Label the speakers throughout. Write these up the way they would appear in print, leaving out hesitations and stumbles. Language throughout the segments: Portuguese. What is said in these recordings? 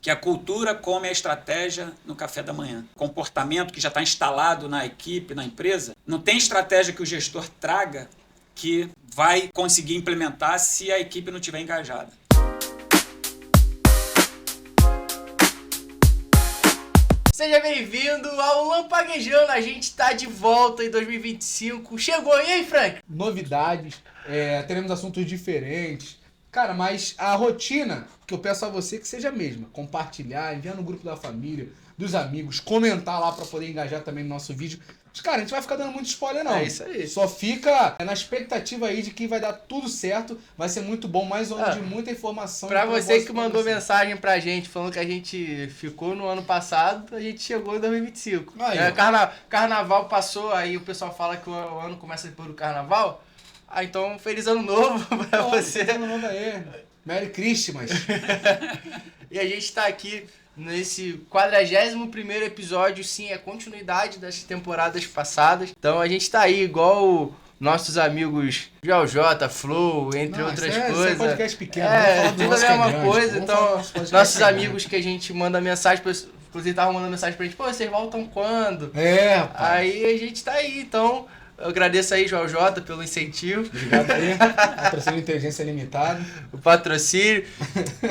Speaker 1: que a cultura come a estratégia no café da manhã. Comportamento que já está instalado na equipe, na empresa, não tem estratégia que o gestor traga que vai conseguir implementar se a equipe não estiver engajada.
Speaker 2: Seja bem-vindo ao Lampaguejando, a gente está de volta em 2025. Chegou, e aí, Frank?
Speaker 3: Novidades, teremos assuntos diferentes. Cara, mas a rotina que eu peço a você que seja a mesma. Compartilhar, enviar no grupo da família, dos amigos, comentar lá pra poder engajar também no nosso vídeo. Mas, cara, a gente vai ficar dando muito spoiler, não.
Speaker 2: É isso aí.
Speaker 3: Só fica na expectativa aí de que vai dar tudo certo. Vai ser muito bom, mais um ano de muita informação.
Speaker 2: Pra você que mandou mensagem pra gente falando que a gente ficou no ano passado, a gente chegou em 2025.
Speaker 3: Aí,
Speaker 2: Carnaval passou, aí o pessoal fala que o ano começa depois do carnaval. Ah, então, feliz ano novo pra você.
Speaker 3: Feliz ano novo aí. Merry Christmas.
Speaker 2: E a gente tá aqui nesse 41º episódio, sim, é continuidade das temporadas passadas. Então a gente tá aí igual nossos amigos JJ, Flow, entre outras coisas.
Speaker 3: Isso é podcast pequeno.
Speaker 2: Tudo a mesma coisa. Então, nossos amigos que a gente manda mensagem, inclusive estavam mandando mensagem pra gente, pô, vocês voltam quando?
Speaker 3: Rapaz.
Speaker 2: Aí a gente tá aí, então... Eu agradeço aí, JJ, pelo incentivo.
Speaker 3: Obrigado aí. Patrocínio Inteligência Limitada.
Speaker 2: O patrocínio.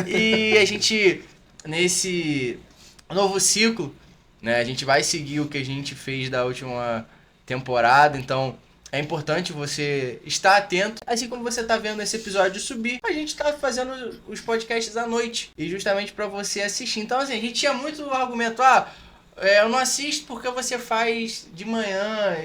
Speaker 2: E a gente, nesse novo ciclo, né, a gente vai seguir o que a gente fez da última temporada. Então, é importante você estar atento. Assim como você está vendo esse episódio subir, a gente está fazendo os podcasts à noite. E justamente para você assistir. Então, assim, a gente tinha muito argumento, eu não assisto porque você faz de manhã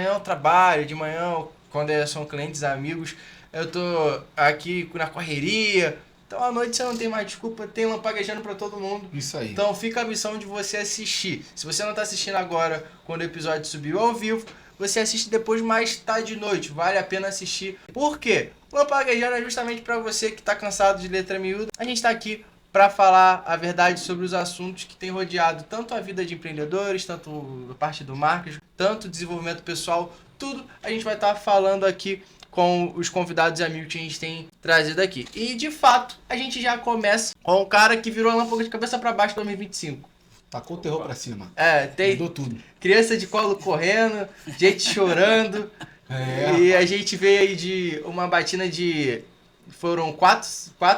Speaker 2: eu trabalho, de manhã, quando são clientes, amigos, eu tô aqui na correria. Então à noite você não tem mais desculpa, tem Lampaguejando pra todo mundo.
Speaker 3: Isso aí.
Speaker 2: Então fica a missão de você assistir. Se você não tá assistindo agora, quando o episódio subiu ao vivo, você assiste depois mais tarde de noite. Vale a pena assistir. Por quê? Lampaguejando é justamente pra você que tá cansado de letra miúda. A gente tá aqui para falar a verdade sobre os assuntos que têm rodeado tanto a vida de empreendedores, tanto a parte do marketing, tanto o desenvolvimento pessoal, tudo a gente vai estar falando aqui com os convidados e amigos que a gente tem trazido aqui. E, de fato, a gente já começa com o cara que virou a lâmpada de cabeça para baixo em 2025.
Speaker 3: Tacou o terror pra cima.
Speaker 2: Tem
Speaker 3: mudou tudo.
Speaker 2: Criança de colo correndo, gente chorando. E a gente veio aí de uma batina de... Foram quatro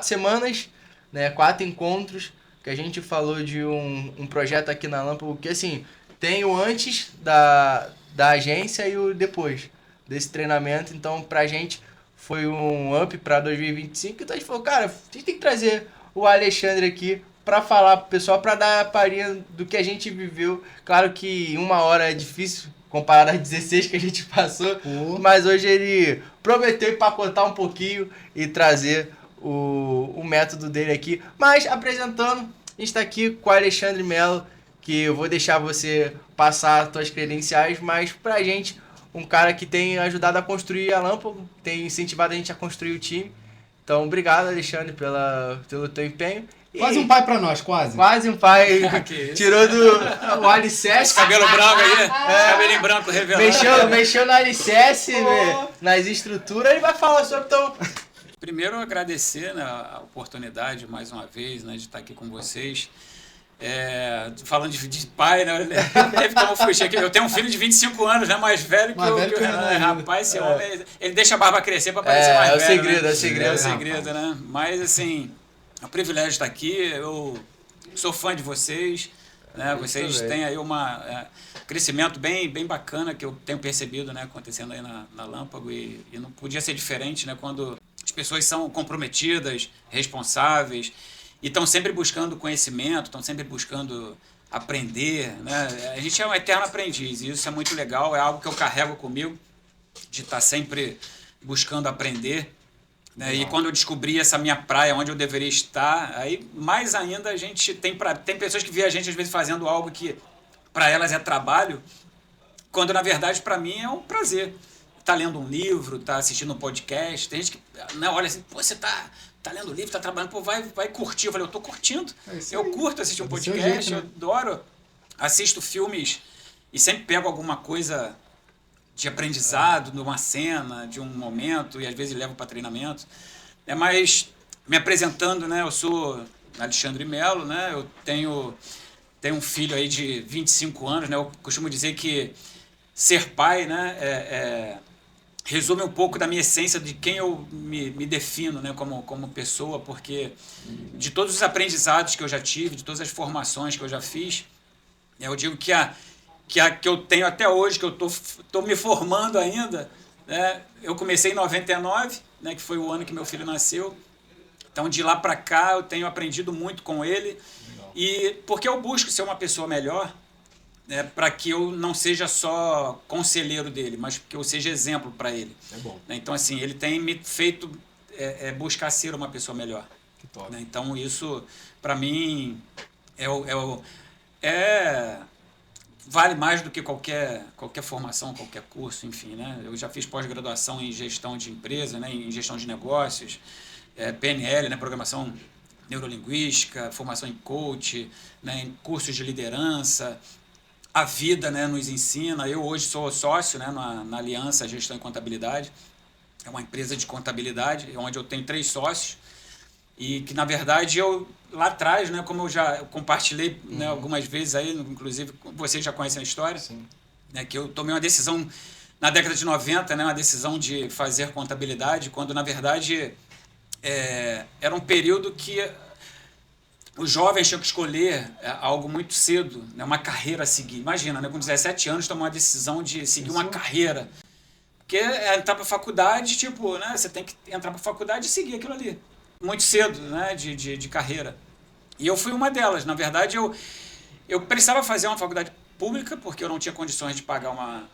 Speaker 2: semanas, né, 4 encontros, que a gente falou de um projeto aqui na Lâmpada, que assim, tem o antes da agência e o depois desse treinamento. Então pra gente foi um up pra 2025, então a gente falou, cara, a gente tem que trazer o Alexandre aqui pra falar pro pessoal, pra dar a palhinha do que a gente viveu. Claro que 1 hora é difícil comparado às 16 que a gente passou, mas hoje ele prometeu empacotar um pouquinho e trazer o método dele aqui. Mas apresentando, a gente está aqui com o Alexandre Melo, que eu vou deixar você passar as suas credenciais, mas pra gente, um cara que tem ajudado a construir a Lâmpada, tem incentivado a gente a construir o time. Então, obrigado, Alexandre, pelo teu empenho.
Speaker 3: Quase um pai pra nós, quase.
Speaker 2: Quase um pai. Tirou o alicerce.
Speaker 1: Cabelo branco aí, cabelinho branco revelado.
Speaker 2: Mexeu no alicerce, nas estruturas, ele vai falar sobre
Speaker 1: Primeiro, agradecer, né, a oportunidade, mais uma vez, né, de estar aqui com vocês. Falando de pai, né, deve como fugir aqui. Eu tenho um filho de 25 anos, né, mais velho que o Renan. Rapaz, esse homem, ele deixa a barba crescer para parecer mais velho.
Speaker 2: É o segredo,
Speaker 1: né? Mas, assim, é um privilégio estar aqui. Eu sou fã de vocês, né? Vocês têm aí crescimento bem bacana que eu tenho percebido, né, acontecendo aí na Lâmpago, e não podia ser diferente, né, quando as pessoas são comprometidas, responsáveis e estão sempre buscando conhecimento, estão sempre buscando aprender, né? A gente é um eterno aprendiz e isso é muito legal, é algo que eu carrego comigo, de estar sempre buscando aprender, né? E quando eu descobri essa minha praia, onde eu deveria estar, aí mais ainda a gente tem pessoas que veem a gente às vezes fazendo algo que para elas é trabalho, quando na verdade para mim é um prazer. Tá lendo um livro, tá assistindo um podcast, tem gente que, né, olha assim, pô, você tá lendo livro, tá trabalhando, pô, vai curtir. Eu falei, eu tô curtindo, eu curto assistir um podcast, eu adoro, assisto filmes e sempre pego alguma coisa de aprendizado, de uma cena, de um momento, e às vezes levo para treinamento. Mas, me apresentando, né, eu sou Alexandre Melo, né? Eu tenho um filho aí de 25 anos, né? Eu costumo dizer que ser pai, né, resume um pouco da minha essência, de quem eu me defino, né, como pessoa, porque de todos os aprendizados que eu já tive, de todas as formações que eu já fiz, eu digo que que eu tenho até hoje, que eu tô me formando ainda, né? Eu comecei em 99, né, que foi o ano que meu filho nasceu. Então, de lá para cá, eu tenho aprendido muito com ele. E porque eu busco ser uma pessoa melhor, né, para que eu não seja só conselheiro dele, mas que eu seja exemplo para ele.
Speaker 3: É bom.
Speaker 1: Então, assim, ele tem me feito buscar ser uma pessoa melhor.
Speaker 3: Que top.
Speaker 1: Né? Então, isso, para mim, vale mais do que qualquer formação, qualquer curso, enfim, né? Eu já fiz pós-graduação em gestão de empresa, né, em gestão de negócios, PNL, né, programação neurolinguística, formação em coach, né, em cursos de liderança. A vida, né, nos ensina. Eu hoje sou sócio, né, na Aliança Gestão e Contabilidade. É uma empresa de contabilidade, onde eu tenho 3 sócios. E que, na verdade, eu lá atrás, né, como eu já compartilhei, né, algumas vezes aí, inclusive vocês já conhecem a história, né, que eu tomei uma decisão na década de 90, né, uma decisão de fazer contabilidade, quando, na verdade, era um período que os jovens tinham que escolher algo muito cedo, né, uma carreira a seguir. Imagina, né, com 17 anos, tomar uma decisão de seguir uma carreira. Porque entrar para a faculdade, tipo, né, você tem que entrar para a faculdade e seguir aquilo ali. Muito cedo, né, de carreira. E eu fui uma delas. Na verdade, eu precisava fazer uma faculdade pública, porque eu não tinha condições de pagar uma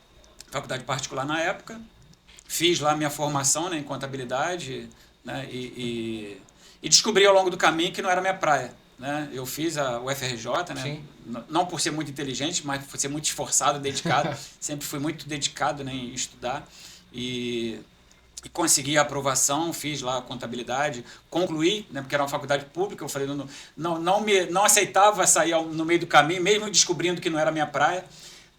Speaker 1: faculdade particular na época. Fiz lá minha formação, né, em contabilidade, né, e descobri ao longo do caminho que não era minha praia. Né? Eu fiz a UFRJ, né? Não por ser muito inteligente, mas por ser muito esforçado, dedicado. Sempre fui muito dedicado, né, em estudar. E consegui a aprovação, fiz lá a contabilidade, concluí, né, porque era uma faculdade pública. Eu falei, não aceitava sair no meio do caminho, mesmo descobrindo que não era minha praia.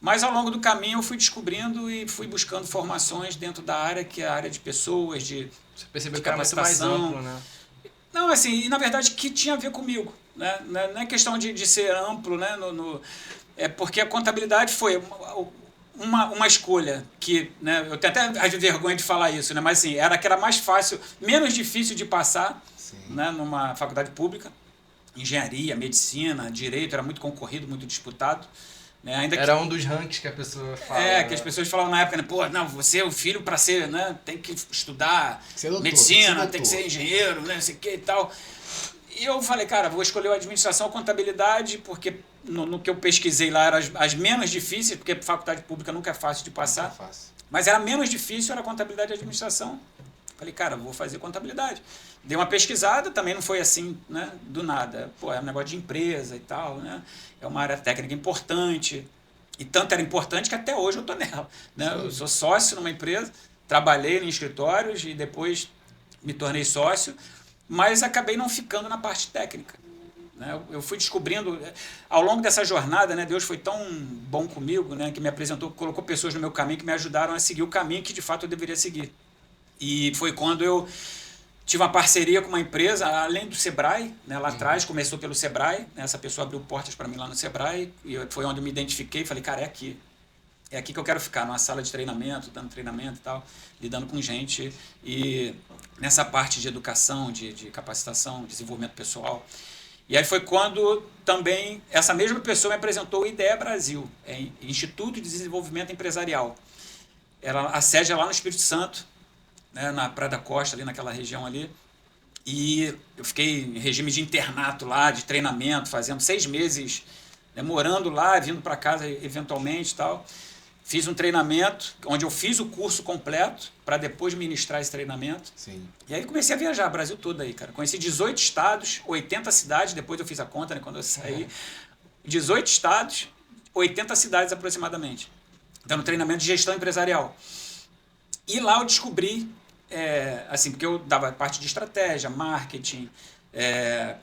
Speaker 1: Mas ao longo do caminho eu fui descobrindo e fui buscando formações dentro da área, que é a área de pessoas, de
Speaker 2: Você percebeu
Speaker 1: de
Speaker 2: que era muito mais
Speaker 1: capacitação.
Speaker 2: amplo, né?
Speaker 1: Não, assim, e na verdade que tinha a ver comigo, né? Não é questão de ser amplo, né? É porque a contabilidade foi uma escolha que, né, eu tenho até vergonha de falar isso, né? Mas assim, era que era mais fácil, menos difícil de passar, né, numa faculdade pública. Engenharia, medicina, direito, era muito concorrido, muito disputado. Né? Ainda
Speaker 2: era um dos rankings que a pessoa fala.
Speaker 1: Que as pessoas falavam na época, né? Pô, não, você é o filho para ser, né? Tem que estudar
Speaker 3: doutor,
Speaker 1: medicina, tem que ser engenheiro, né? Não sei o que e tal. E eu falei, cara, vou escolher a administração ou contabilidade, porque no que eu pesquisei lá eram as menos difíceis, porque faculdade pública nunca é fácil de passar.
Speaker 3: Nunca é fácil.
Speaker 1: Mas era menos difícil, era contabilidade e administração. Falei, cara, vou fazer contabilidade. Dei uma pesquisada, também não foi assim, né, do nada. Pô, é um negócio de empresa e tal, né? É uma área técnica importante. E tanto era importante que até hoje eu estou nela. Né? Eu sou sócio numa empresa, trabalhei em escritórios e depois me tornei sócio, mas acabei não ficando na parte técnica. Né? Eu fui descobrindo, ao longo dessa jornada, né, Deus foi tão bom comigo, né, que me apresentou, colocou pessoas no meu caminho que me ajudaram a seguir o caminho que de fato eu deveria seguir. E foi quando eu tive uma parceria com uma empresa, além do Sebrae, né, lá atrás, começou pelo Sebrae, né, essa pessoa abriu portas para mim lá no Sebrae, e foi onde eu me identifiquei e falei, cara, é aqui que eu quero ficar, numa sala de treinamento, dando treinamento e tal, lidando com gente, e nessa parte de educação, de capacitação, desenvolvimento pessoal. E aí foi quando também essa mesma pessoa me apresentou o IDEA Brasil, Instituto de Desenvolvimento Empresarial. A sede é lá no Espírito Santo, né, na Praia da Costa, ali naquela região ali. E eu fiquei em regime de internato lá, de treinamento, fazendo 6 meses, né, morando lá, vindo para casa eventualmente e tal. Fiz um treinamento, onde eu fiz o curso completo, para depois ministrar esse treinamento.
Speaker 3: Sim.
Speaker 1: E aí comecei a viajar, Brasil todo aí, cara. Conheci 18 estados, 80 cidades, depois eu fiz a conta, né, quando eu saí. 18 estados, 80 cidades aproximadamente. Dando treinamento de gestão empresarial. E lá eu descobri, assim, porque eu dava parte de estratégia, marketing,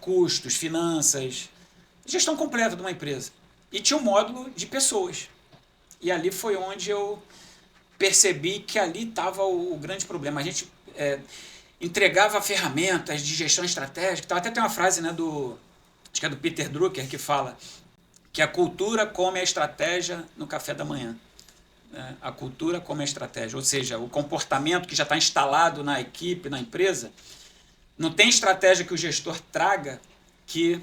Speaker 1: custos, finanças, gestão completa de uma empresa. E tinha um módulo de pessoas. E ali foi onde eu percebi que ali estava o grande problema. A gente entregava ferramentas de gestão estratégica. Até tem uma frase, né, do acho que é do Peter Drucker, que fala que a cultura come a estratégia no café da manhã. Né? A cultura come a estratégia, ou seja, o comportamento que já está instalado na equipe, na empresa, não tem estratégia que o gestor traga que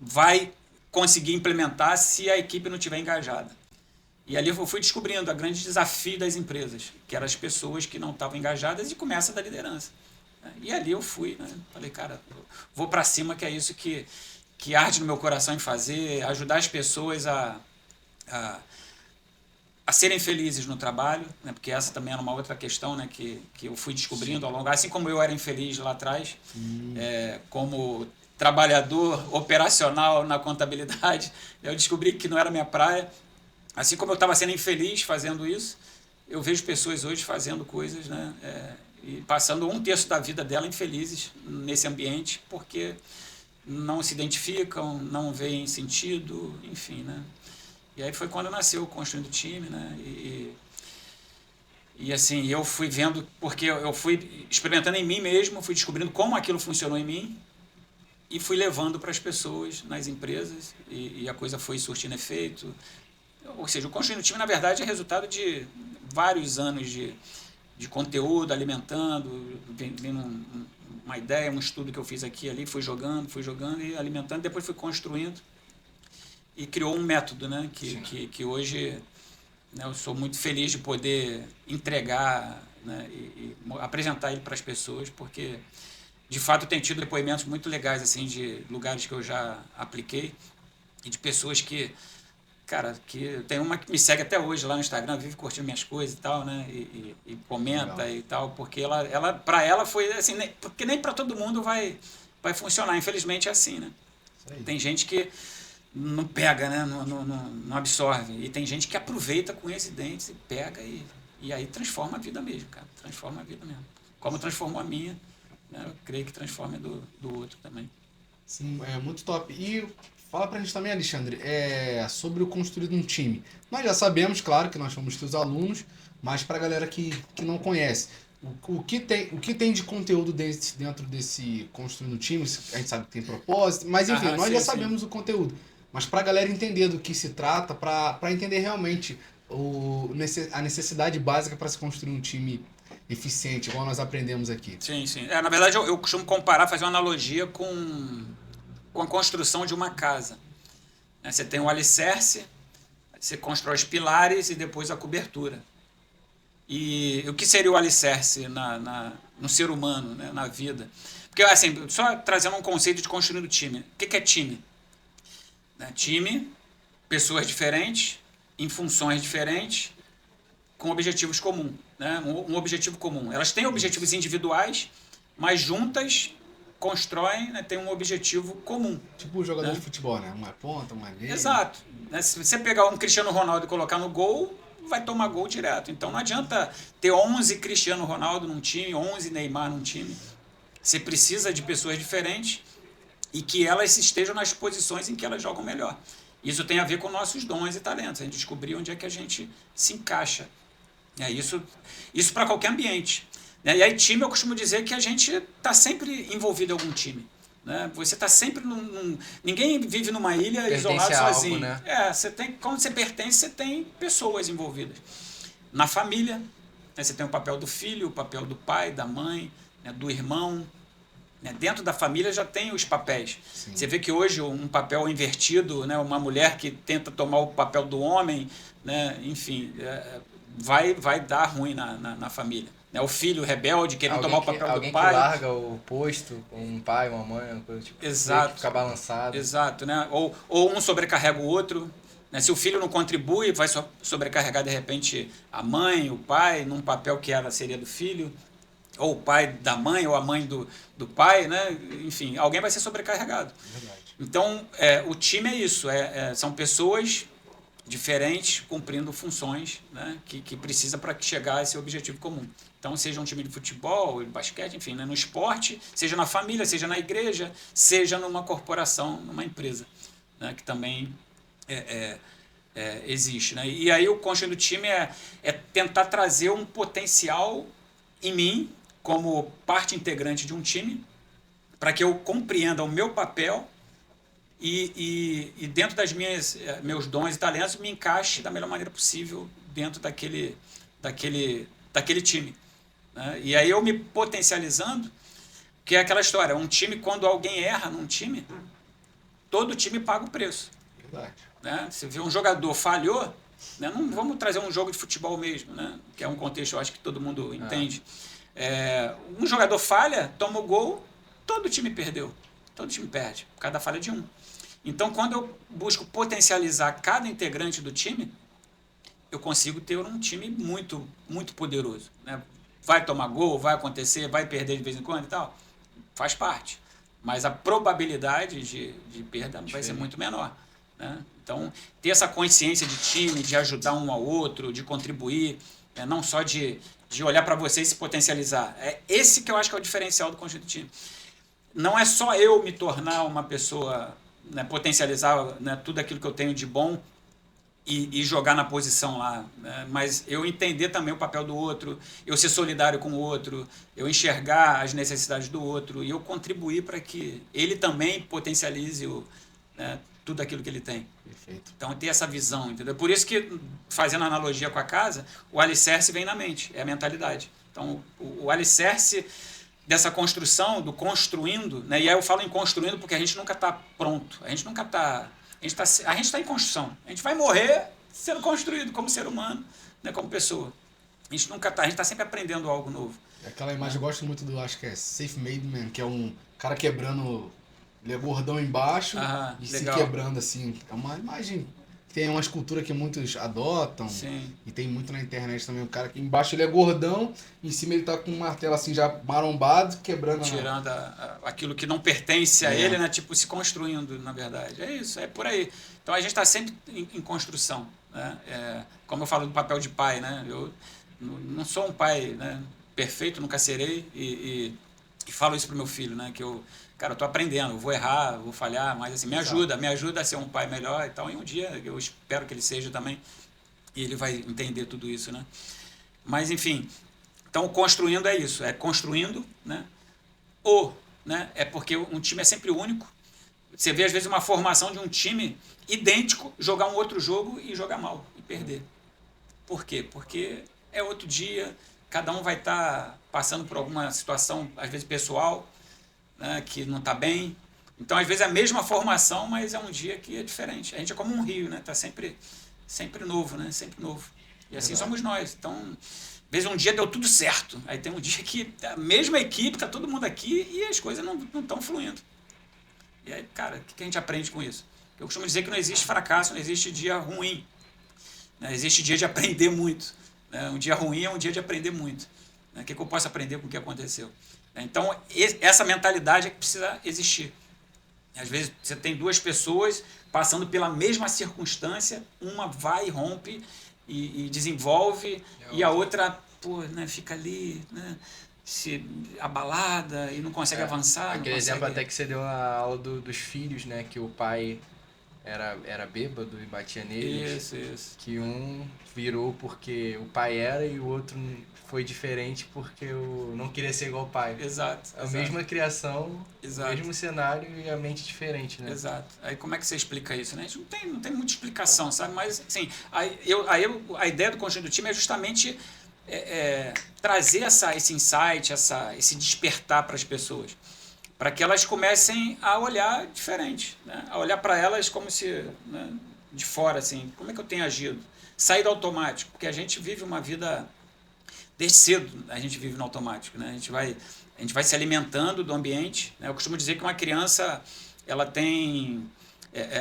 Speaker 1: vai conseguir implementar se a equipe não estiver engajada. E ali eu fui descobrindo o grande desafio das empresas, que eram as pessoas que não estavam engajadas, e começa da liderança. E ali eu fui, né? Falei, cara, vou para cima, que é isso que arde no meu coração em fazer, ajudar as pessoas a serem felizes no trabalho, né? Porque essa também era uma outra questão, né? que eu fui descobrindo ao longo, assim como eu era infeliz lá atrás, como trabalhador operacional na contabilidade, eu descobri que não era minha praia. Assim como eu estava sendo infeliz fazendo isso, eu vejo pessoas hoje fazendo coisas, né? E passando 1/3 da vida dela infelizes nesse ambiente, porque não se identificam, não veem sentido, enfim, né? E aí foi quando nasceu o Construindo Time, né? E assim, eu fui vendo, porque eu fui experimentando em mim mesmo, fui descobrindo como aquilo funcionou em mim e fui levando para as pessoas nas empresas, e a coisa foi surtindo efeito. Ou seja, o Construindo Time, na verdade, é resultado de vários anos de conteúdo, alimentando, vendo uma ideia, um estudo que eu fiz aqui e ali, fui jogando e alimentando, depois fui construindo e criou um método, né? Que hoje, né, eu sou muito feliz de poder entregar, né, e apresentar ele para as pessoas, porque de fato eu tenho tido depoimentos muito legais assim, de lugares que eu já apliquei e de pessoas que, cara, que tem uma que me segue até hoje lá no Instagram, vive curtindo minhas coisas e tal, né? E comenta. Legal. E tal, porque ela para ela foi assim, porque nem para todo mundo vai funcionar, infelizmente é assim, né? Tem gente que não pega, né? Não absorve, e tem gente que aproveita com esses dentes e pega e aí transforma a vida mesmo, cara, transforma a vida mesmo. Como transformou a minha, né? Eu creio que transforma do outro também.
Speaker 3: Sim, é muito top. E fala pra gente também, Alexandre, sobre o construir um time. Nós já sabemos, claro, que nós somos teus alunos, mas pra galera que não conhece, o que tem de conteúdo dentro desse construindo time, a gente sabe que tem propósito, mas enfim, nós já sabemos o conteúdo. Mas pra galera entender do que se trata, pra entender realmente a necessidade básica para se construir um time eficiente, igual nós aprendemos aqui.
Speaker 1: Sim, sim. Na verdade, eu costumo comparar, fazer uma analogia com a construção de uma casa. Você tem o alicerce, você constrói os pilares e depois a cobertura. E o que seria o alicerce no ser humano, né, na vida? Porque, assim, só trazendo um conceito de construir o time. O que é time? Time, pessoas diferentes, em funções diferentes, com objetivos comuns. Né? Um objetivo comum. Elas têm objetivos individuais, mas juntas constroem, né, tem um objetivo comum.
Speaker 3: Tipo o jogador de futebol, né? Uma ponta, uma linha.
Speaker 1: Exato. Se você pegar um Cristiano Ronaldo e colocar no gol, vai tomar gol direto. Então não adianta ter 11 Cristiano Ronaldo num time, 11 Neymar num time. Você precisa de pessoas diferentes e que elas estejam nas posições em que elas jogam melhor. Isso tem a ver com nossos dons e talentos. A gente descobrir onde é que a gente se encaixa. Isso para qualquer ambiente. E aí, time, eu costumo dizer que a gente está sempre envolvido em algum time. Né? Você está sempre ninguém vive numa ilha isolado sozinho. Né? Quando você pertence, você tem pessoas envolvidas. Na família, né? Você tem o papel do filho, o papel do pai, da mãe, né? Do irmão. Né? Dentro da família já tem os papéis. Sim. Você vê que hoje um papel invertido, né? Uma mulher que tenta tomar o papel do homem, né? Enfim, vai dar ruim na família. O filho rebelde querendo tomar o papel do pai.
Speaker 2: Alguém que larga o posto, um pai, uma mãe, uma coisa tipo.
Speaker 1: Exato.
Speaker 2: Fica balançado.
Speaker 1: Exato, né? Ou um sobrecarrega o outro. Né? Se o filho não contribui, vai sobrecarregar de repente a mãe, o pai, num papel que seria do filho. Ou o pai da mãe, ou a mãe do pai, né? Enfim, alguém vai ser sobrecarregado. Verdade. Então, o time é isso. São pessoas diferentes cumprindo funções, né, que precisa para chegar a esse objetivo comum. Então, seja um time de futebol, de basquete, enfim, né, no esporte, seja na família, seja na igreja, seja numa corporação, numa empresa, né, que também existe. Né? E aí o construir do time é tentar trazer um potencial em mim, como parte integrante de um time, para que eu compreenda o meu papel e dentro das meus dons e talentos me encaixe da melhor maneira possível dentro daquele time. Né? E aí eu me potencializando, que é aquela história, um time, quando alguém erra num time, todo time paga o preço.
Speaker 3: Verdade.
Speaker 1: Né? Você vê um jogador falhou, né? Não vamos trazer um jogo de futebol mesmo, né? Que é um contexto, eu acho que todo mundo entende. Um jogador falha, toma o gol, todo time perdeu. Todo time perde, por causa da falha de um. Então, quando eu busco potencializar cada integrante do time, eu consigo ter um time muito, muito poderoso. Né? Vai tomar gol, vai acontecer, vai perder de vez em quando e tal, faz parte. Mas a probabilidade de perda vai ser muito menor. Né? Então, ter essa consciência de time, de ajudar um ao outro, de contribuir, não só de olhar para você e se potencializar. É esse que eu acho que é o diferencial do conjunto de time. Não é só eu me tornar uma pessoa, né, potencializar, né, tudo aquilo que eu tenho de bom e jogar na posição lá, né, mas eu entender também o papel do outro, eu ser solidário com o outro, eu enxergar as necessidades do outro e eu contribuir para que ele também potencialize né, tudo aquilo que ele tem.
Speaker 3: Perfeito.
Speaker 1: Então, ter essa visão, entendeu? Por isso que, fazendo analogia com a casa, o alicerce vem na mente, é a mentalidade. Então, o alicerce dessa construção, do construindo, né? E aí eu falo em construindo porque a gente nunca está pronto, a gente está em construção, a gente vai morrer sendo construído como ser humano, né? Como pessoa. A gente nunca está, a gente está sempre aprendendo algo novo.
Speaker 3: Aquela imagem eu gosto muito acho que é Safe Made Man, que é um cara quebrando, ele é gordão embaixo e legal. Se quebrando assim. É uma imagem. Tem uma escultura que muitos adotam.
Speaker 1: Sim.
Speaker 3: E tem muito na internet também. O cara que embaixo ele é gordão, em cima ele tá com um martelo assim já marombado, quebrando.
Speaker 1: Tirando aquilo que não pertence a ele, né? Tipo, se construindo, na verdade. É isso, é por aí. Então a gente está sempre em construção. Né? Como eu falo do papel de pai, né? Eu não sou um pai, né, perfeito, nunca serei. E falo isso pro meu filho, né? Que cara, eu tô aprendendo, eu vou errar, vou falhar, mas assim, me ajuda a ser um pai melhor e tal. E um dia eu espero que ele seja também, e ele vai entender tudo isso, né? Mas, enfim, então construindo é isso, é construindo, né? Né? É porque um time é sempre único. Você vê, às vezes, uma formação de um time idêntico, jogar um outro jogo e jogar mal, e perder. Por quê? Porque é outro dia, cada um vai estar passando por alguma situação, às vezes pessoal, né, que não está bem. Então, às vezes, é a mesma formação, mas é um dia que é diferente. A gente é como um rio, né? Está sempre novo, né? Sempre novo. E assim somos nós. Então, às vezes, um dia deu tudo certo. Aí tem um dia que a mesma equipe, está todo mundo aqui e as coisas não estão fluindo. E aí, cara, o que a gente aprende com isso? Eu costumo dizer que não existe fracasso, não existe dia ruim. Né? Existe dia de aprender muito. Né? Um dia ruim é um dia de aprender muito. Né? O que eu posso aprender com o que aconteceu? Então, essa mentalidade é que precisa existir. Às vezes, você tem duas pessoas passando pela mesma circunstância, uma vai e rompe e desenvolve, e a outra né, fica ali, né, abalada e não consegue avançar.
Speaker 2: Aquele exemplo até que você deu na aula dos filhos, né, que o pai era bêbado e batia neles.
Speaker 1: Isso.
Speaker 2: Que um virou porque o pai era e o outro foi diferente porque eu não queria ser igual ao pai.
Speaker 1: Exato.
Speaker 2: A mesma criação,
Speaker 1: exato.
Speaker 2: O mesmo cenário e a mente diferente, né?
Speaker 1: Exato. Aí como é que você explica isso, né? A gente não tem muita explicação, sabe? Mas, assim, a ideia do conjunto do time é justamente trazer esse insight, esse despertar para as pessoas, para que elas comecem a olhar diferente, né? A olhar para elas como se, né, de fora, assim, como é que eu tenho agido? Sair do automático, porque a gente vive uma vida, desde cedo a gente vive no automático, né? A gente vai se alimentando do ambiente, né? Eu costumo dizer que uma criança, ela tem,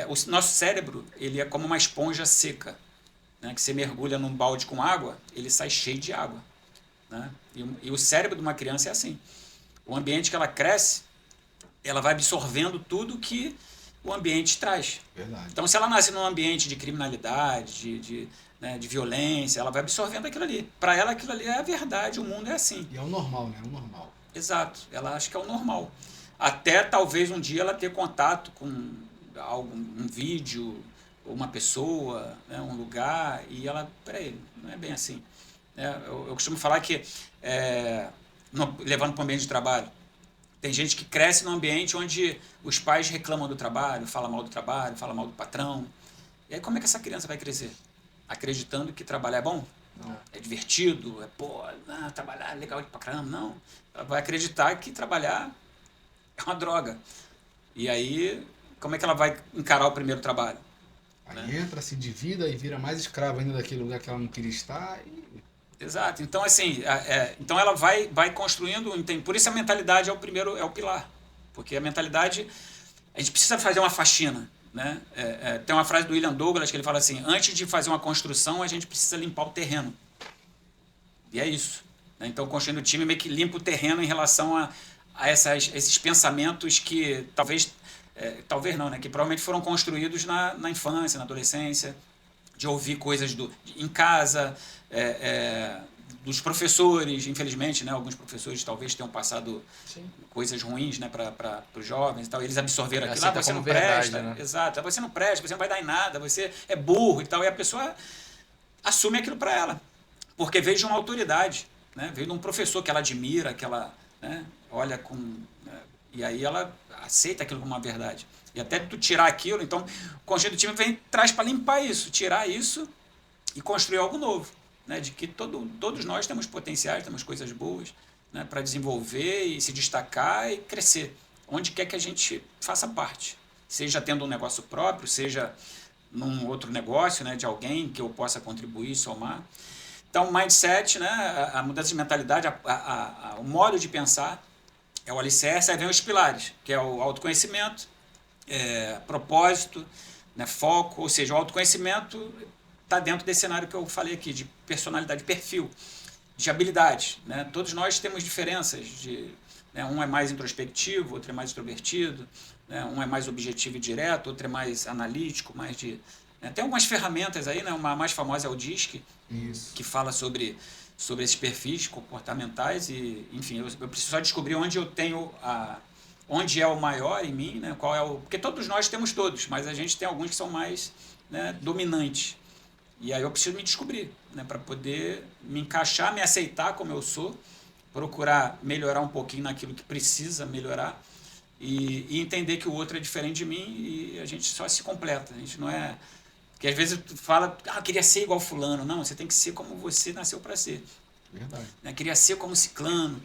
Speaker 1: o nosso cérebro, ele é como uma esponja seca, né? Que você mergulha num balde com água, ele sai cheio de água, né? E o cérebro de uma criança é assim, o ambiente que ela cresce, ela vai absorvendo tudo que o ambiente traz.
Speaker 3: Verdade.
Speaker 1: Então, se ela nasce num ambiente de criminalidade, de violência, ela vai absorvendo aquilo ali. Para ela, aquilo ali é a verdade, o mundo é assim.
Speaker 3: E é o normal, né? É o normal.
Speaker 1: Exato. Ela acha que é o normal. Até, talvez, um dia ela ter contato com um vídeo, uma pessoa, né, um lugar, e ela, peraí, não é bem assim. Eu costumo falar que, levando para o ambiente de trabalho, Tem gente que cresce num ambiente onde os pais reclamam do trabalho, falam mal do patrão. E aí como é que essa criança vai crescer? Acreditando que trabalhar é bom? Não. É divertido? Trabalhar é legal pra caramba? Não. Ela vai acreditar que trabalhar é uma droga. E aí, como é que ela vai encarar o primeiro trabalho?
Speaker 3: Aí entra, se endivida e vira mais escrava ainda daquele lugar que ela não queria estar.
Speaker 1: Exato. Então, assim, então ela vai construindo. Por isso a mentalidade é o pilar. Porque a mentalidade, a gente precisa fazer uma faxina. Né? Tem uma frase do William Douglas que ele fala assim: antes de fazer uma construção, a gente precisa limpar o terreno. E é isso. Né? Então, construindo o time meio que limpa o terreno em relação a esses pensamentos que talvez não, né? Que provavelmente foram construídos na infância, na adolescência, de ouvir coisas em casa, dos professores, infelizmente, né? Alguns professores talvez tenham passado coisas ruins, né? Para os jovens e tal. Eles absorveram aquilo, você não presta. Né? Exato, você não presta, você não vai dar em nada, você é burro e tal. E a pessoa assume aquilo para ela, porque veio de uma autoridade, né? Veio de um professor que ela admira, que ela, né? Olha com... e aí ela aceita aquilo como uma verdade. E até tu tirar aquilo, então o conjunto do time traz para limpar isso, tirar isso e construir algo novo. Né, de que todos nós temos potenciais, temos coisas boas, né, para desenvolver e se destacar e crescer, onde quer que a gente faça parte, seja tendo um negócio próprio, seja num outro negócio, né, de alguém que eu possa contribuir, somar. Então, o mindset, né, a mudança de mentalidade, o modo de pensar é o alicerce, aí vem os pilares, que é o autoconhecimento, propósito, né, foco, ou seja, o autoconhecimento está dentro desse cenário que eu falei aqui, de personalidade, perfil, de habilidade. Né? Todos nós temos diferenças. Né? Um é mais introspectivo, outro é mais extrovertido, né? Um é mais objetivo e direto, outro é mais analítico, mais de... Né? Tem algumas ferramentas aí, né? Uma mais famosa é o DISC, que fala sobre esses perfis comportamentais e, enfim, eu preciso só descobrir onde eu tenho onde é o maior em mim, né? Qual é porque todos nós temos todos, mas a gente tem alguns que são mais, né, dominantes. E aí eu preciso me descobrir, né, para poder me encaixar, me aceitar como eu sou, procurar melhorar um pouquinho naquilo que precisa melhorar e entender que o outro é diferente de mim e a gente só se completa. A gente não é... Porque às vezes tu fala, eu queria ser igual fulano. Não, você tem que ser como você nasceu para ser.
Speaker 3: Verdade.
Speaker 1: Né? Queria ser como ciclano.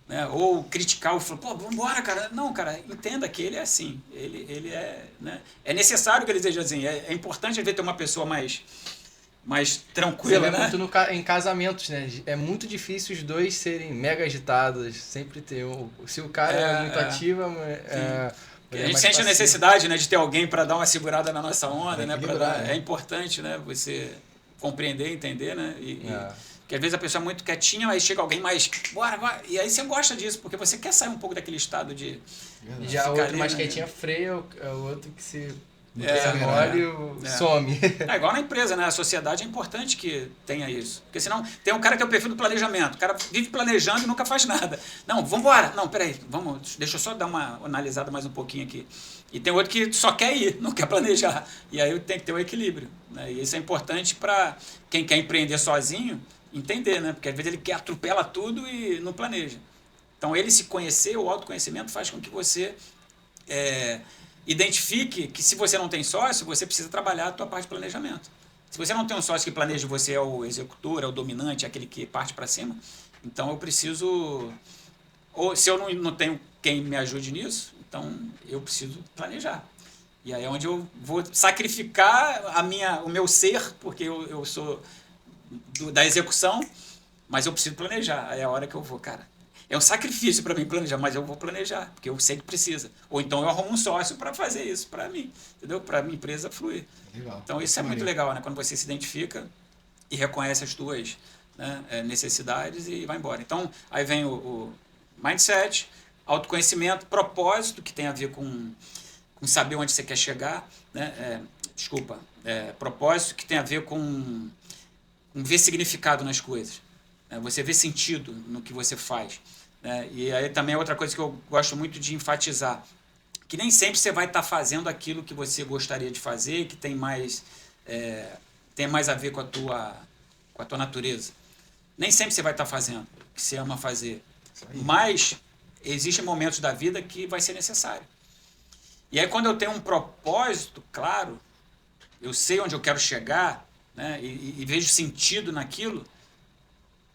Speaker 1: Né? Ou criticar o fulano. Pô, vambora, cara. Não, cara, entenda que ele é assim. Ele é... Né? É necessário que ele seja assim. É importante às vezes ter uma pessoa mais tranquila,
Speaker 2: você
Speaker 1: né?
Speaker 2: Vê muito em casamentos, né? É muito difícil os dois serem mega agitados. Sempre tem se o cara é muito ativo,
Speaker 1: a gente sente a necessidade, né, de ter alguém para dar uma segurada na nossa onda, né? É importante, né? Você compreender, entender, né? Porque às vezes a pessoa é muito quietinha, aí chega alguém mais, bora. E aí você gosta disso, porque você quer sair um pouco daquele estado de...
Speaker 2: Já o outro mais quietinho freia, o outro que se... some.
Speaker 1: É igual na empresa, né? A sociedade é importante que tenha isso. Porque senão tem um cara que é o perfil do planejamento. O cara vive planejando e nunca faz nada. Não, vamos embora. Não, peraí, deixa eu só dar uma analisada mais um pouquinho aqui. E tem outro que só quer ir, não quer planejar. E aí tem que ter um equilíbrio. Né? E isso é importante para quem quer empreender sozinho entender, né? Porque às vezes ele quer atropela tudo e não planeja. Então ele se conhecer, o autoconhecimento faz com que você... identifique que se você não tem sócio, você precisa trabalhar a tua parte de planejamento. Se você não tem um sócio que planeja, você é o executor, é o dominante, é aquele que parte para cima, então eu preciso... Ou se eu não tenho quem me ajude nisso, então eu preciso planejar. E aí é onde eu vou sacrificar o meu ser, porque eu sou da execução, mas eu preciso planejar. Aí é a hora que eu vou, cara... É um sacrifício para mim planejar, mas eu vou planejar, porque eu sei que precisa. Ou então eu arrumo um sócio para fazer isso para mim, entendeu? Para a minha empresa fluir.
Speaker 3: Legal.
Speaker 1: Então isso é muito legal, né? Quando você se identifica e reconhece as tuas, né, necessidades e vai embora. Então aí vem o mindset, autoconhecimento, propósito, que tem a ver com saber onde você quer chegar, né? Propósito, que tem a ver com ver significado nas coisas. Você vê sentido no que você faz. E aí também é outra coisa que eu gosto muito de enfatizar, que nem sempre você vai estar fazendo aquilo que você gostaria de fazer, que tem mais a ver com a tua natureza. Nem sempre você vai estar fazendo o que você ama fazer. Mas existem momentos da vida que vai ser necessário. E aí quando eu tenho um propósito claro, eu sei onde eu quero chegar, né, e vejo sentido naquilo,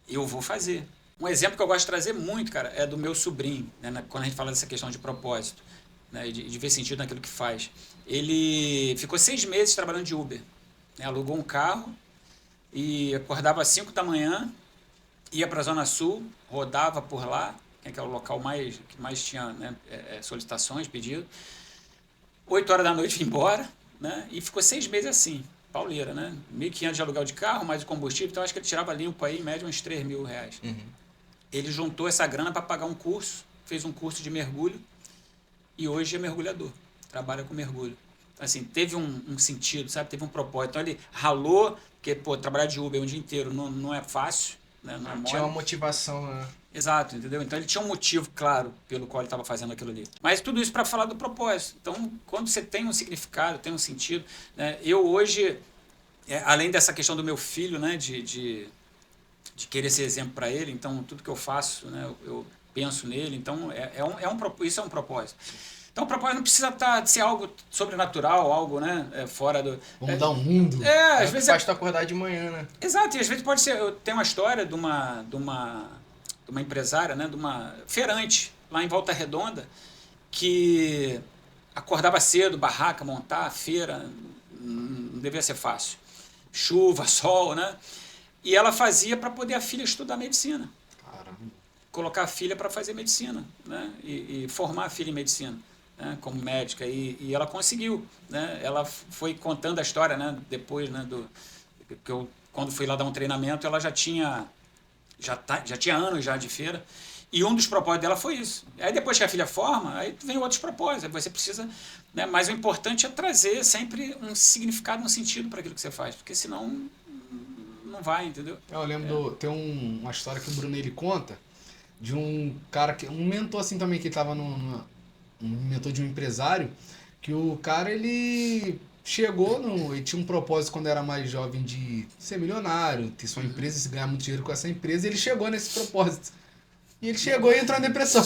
Speaker 1: eu vou fazer. Um exemplo que eu gosto de trazer muito, cara, é do meu sobrinho, né, quando a gente fala dessa questão de propósito, né, de ver sentido naquilo que faz. Ele ficou 6 meses trabalhando de Uber, né, alugou um carro e acordava às 5 da manhã, ia para a Zona Sul, rodava por lá, que é o local que mais tinha, né, solicitações, pedidos. 8 horas da noite ia embora, né, e ficou 6 meses assim, pauleira, né? 1.500 de aluguel de carro, mais o combustível, então acho que ele tirava limpo aí, em média, uns 3 mil reais. Ele juntou essa grana para pagar um curso, fez um curso de mergulho e hoje é mergulhador, trabalha com mergulho. Assim, teve um sentido, sabe? Teve um propósito. Então ele ralou, porque, pô, trabalhar de Uber um dia inteiro não é fácil, né? Não é mole.
Speaker 2: Tinha uma motivação, né?
Speaker 1: Exato, entendeu? Então ele tinha um motivo claro pelo qual ele estava fazendo aquilo ali. Mas tudo isso para falar do propósito. Então, quando você tem um significado, tem um sentido, né? Eu hoje, além dessa questão do meu filho, né, de querer ser exemplo para ele, então tudo que eu faço, né, eu penso nele, então isso é um propósito. Então o propósito não precisa de ser algo sobrenatural, algo, né, fora do...
Speaker 3: Vamos mudar o mundo.
Speaker 1: Às vezes
Speaker 2: basta acordar de manhã, né?
Speaker 1: Exato, e às vezes pode ser... Eu tenho uma história de uma empresária, né, de uma feirante lá em Volta Redonda, que acordava cedo, barraca, montar, feira, não devia ser fácil. Chuva, sol, né? E ela fazia para poder a filha estudar medicina.
Speaker 3: Caramba.
Speaker 1: Colocar a filha para fazer medicina, né? E formar a filha em medicina, né? Como médica. E ela conseguiu, né? Ela foi contando a história, né? Depois, né? Quando fui lá dar um treinamento, ela já tinha anos já de feira. E um dos propósitos dela foi isso. Aí depois que a filha forma, aí vem outros propósitos. Aí você precisa... Né? Mas o importante é trazer sempre um significado, um sentido para aquilo que você faz. Porque senão... não vai, entendeu?
Speaker 3: Eu lembro, tem uma história que o Bruno ele conta de um cara, um mentor assim também, que estava um mentor de um empresário, que o cara ele chegou, ele tinha um propósito quando era mais jovem de ser milionário, ter sua empresa, se ganhar muito dinheiro com essa empresa, e ele chegou nesse propósito. E ele chegou e entrou em depressão.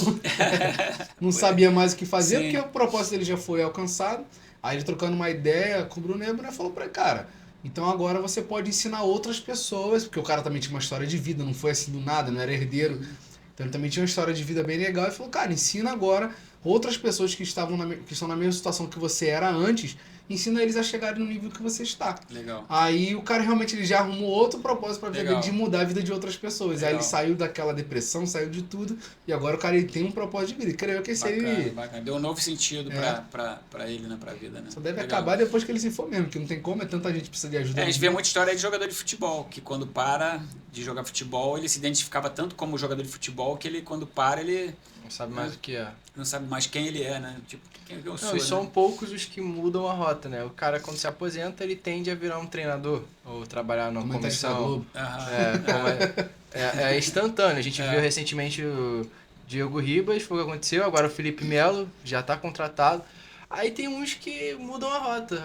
Speaker 3: Não sabia mais o que fazer,
Speaker 1: Sim.
Speaker 3: porque o propósito dele já foi alcançado. Aí ele trocando uma ideia com o Bruno, e o Bruno falou pra ele, cara, então agora você pode ensinar outras pessoas, porque o cara também tinha uma história de vida, não foi assim do nada, não era herdeiro. Então ele também tinha uma história de vida bem legal e falou, cara, ensina agora outras pessoas que estão na mesma situação que você era antes, ensina eles a chegarem no nível que você está.
Speaker 1: Legal.
Speaker 3: Aí o cara realmente ele já arrumou outro propósito pra vida
Speaker 1: Legal.
Speaker 3: dele de mudar a vida de outras pessoas.
Speaker 1: Legal.
Speaker 3: Aí ele saiu daquela depressão, saiu de tudo, e agora o cara ele tem um propósito de vida. E creio que esse ele
Speaker 1: Bacana. Deu um novo sentido pra ele, né, pra vida, né?
Speaker 3: só deve
Speaker 1: Legal.
Speaker 3: acabar depois que ele se for mesmo, que não tem como, tanta gente precisa de ajuda.
Speaker 1: A gente vê muita história de jogador de futebol, que quando para de jogar futebol, ele se identificava tanto como jogador de futebol, que ele, quando para, ele
Speaker 2: Não sabe mais o que é.
Speaker 1: não sabe mais quem ele é, né? Tipo, quem eu sou,
Speaker 2: Não, e são
Speaker 1: né?
Speaker 2: poucos os que mudam a rota, né? O cara, quando se aposenta, ele tende a virar um treinador ou trabalhar numa
Speaker 3: Comentarista da
Speaker 2: comissão.
Speaker 3: Globo.
Speaker 2: É, é instantâneo. A gente viu recentemente o Diego Ribas, foi o que aconteceu. Agora o Felipe Melo já está contratado. Aí tem uns que mudam a rota.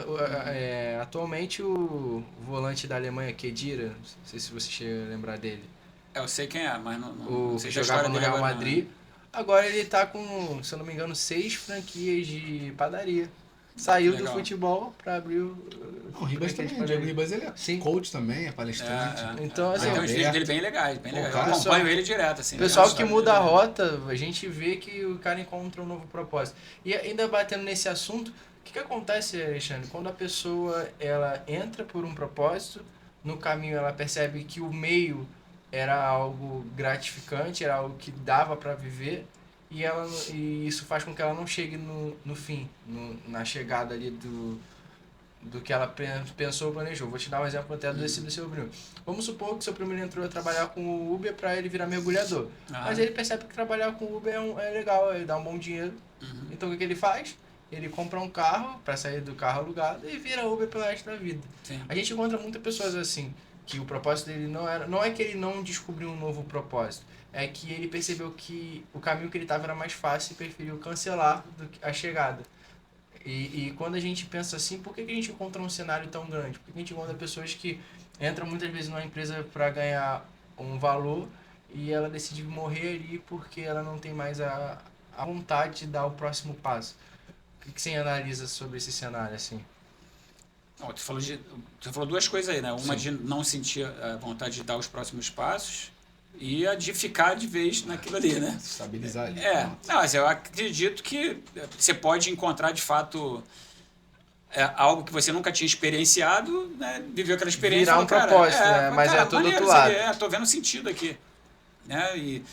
Speaker 2: Atualmente o volante da Alemanha, Khedira, não sei se você chega a lembrar dele.
Speaker 1: Eu sei quem é, mas não
Speaker 2: O
Speaker 1: sei
Speaker 2: que
Speaker 1: da
Speaker 2: jogava
Speaker 1: história
Speaker 2: no
Speaker 1: dele
Speaker 2: Real
Speaker 1: agora,
Speaker 2: Madrid. Agora ele tá com, se eu não me engano, 6 franquias de padaria. Saiu do
Speaker 1: Legal.
Speaker 2: futebol pra abrir o...
Speaker 3: O Ribas
Speaker 2: franquia de
Speaker 3: também, o Diego
Speaker 2: padaria.
Speaker 3: Ribas ele é
Speaker 2: Sim.
Speaker 3: coach também, é palestrante.
Speaker 2: Então, assim,
Speaker 1: Mas tem uns
Speaker 3: aberto.
Speaker 1: vídeos dele bem legais, bem
Speaker 3: Pô,
Speaker 1: legais.
Speaker 3: cara,
Speaker 1: Eu acompanho
Speaker 2: só-
Speaker 1: ele direto, assim.
Speaker 2: O pessoal
Speaker 1: né?
Speaker 2: que muda a rota, a gente vê que o cara encontra um novo propósito. E ainda batendo nesse assunto, o que acontece, Alexandre? Quando a pessoa ela entra por um propósito, no caminho ela percebe que o meio era algo gratificante, era algo que dava para viver, e isso faz com que ela não chegue no fim, na chegada ali do que ela pensou ou planejou. Vou te dar um exemplo até desse do seu primo. Vamos supor que seu primo ele entrou a trabalhar com o Uber para ele virar mergulhador. Mas ele percebe que trabalhar com o Uber é legal, ele dá um bom dinheiro. Então o que ele faz? Ele compra um carro para sair do carro alugado e vira Uber pelo resto da vida.
Speaker 1: Sim.
Speaker 2: A gente encontra muitas pessoas assim, que o propósito dele não é que ele não descobriu um novo propósito, é que ele percebeu que o caminho que ele estava era mais fácil e preferiu cancelar a chegada. E quando a gente pensa assim, por que a gente encontra um cenário tão grande? Por que a gente encontra pessoas que entram muitas vezes numa empresa para ganhar um valor e ela decide morrer ali porque ela não tem mais a vontade de dar o próximo passo. O que você analisa sobre esse cenário, assim?
Speaker 1: Não, tu falou duas coisas aí, né? Uma de não sentir a vontade de dar os próximos passos e a de ficar de vez naquilo ali, né?
Speaker 3: Estabilizar ali.
Speaker 1: Não, mas eu acredito que você pode encontrar de fato algo que você nunca tinha experienciado, né? Viveu aquela experiência.
Speaker 2: Virar um propósito, né? Mas é tudo outro lado.
Speaker 1: Tô vendo sentido aqui, né? E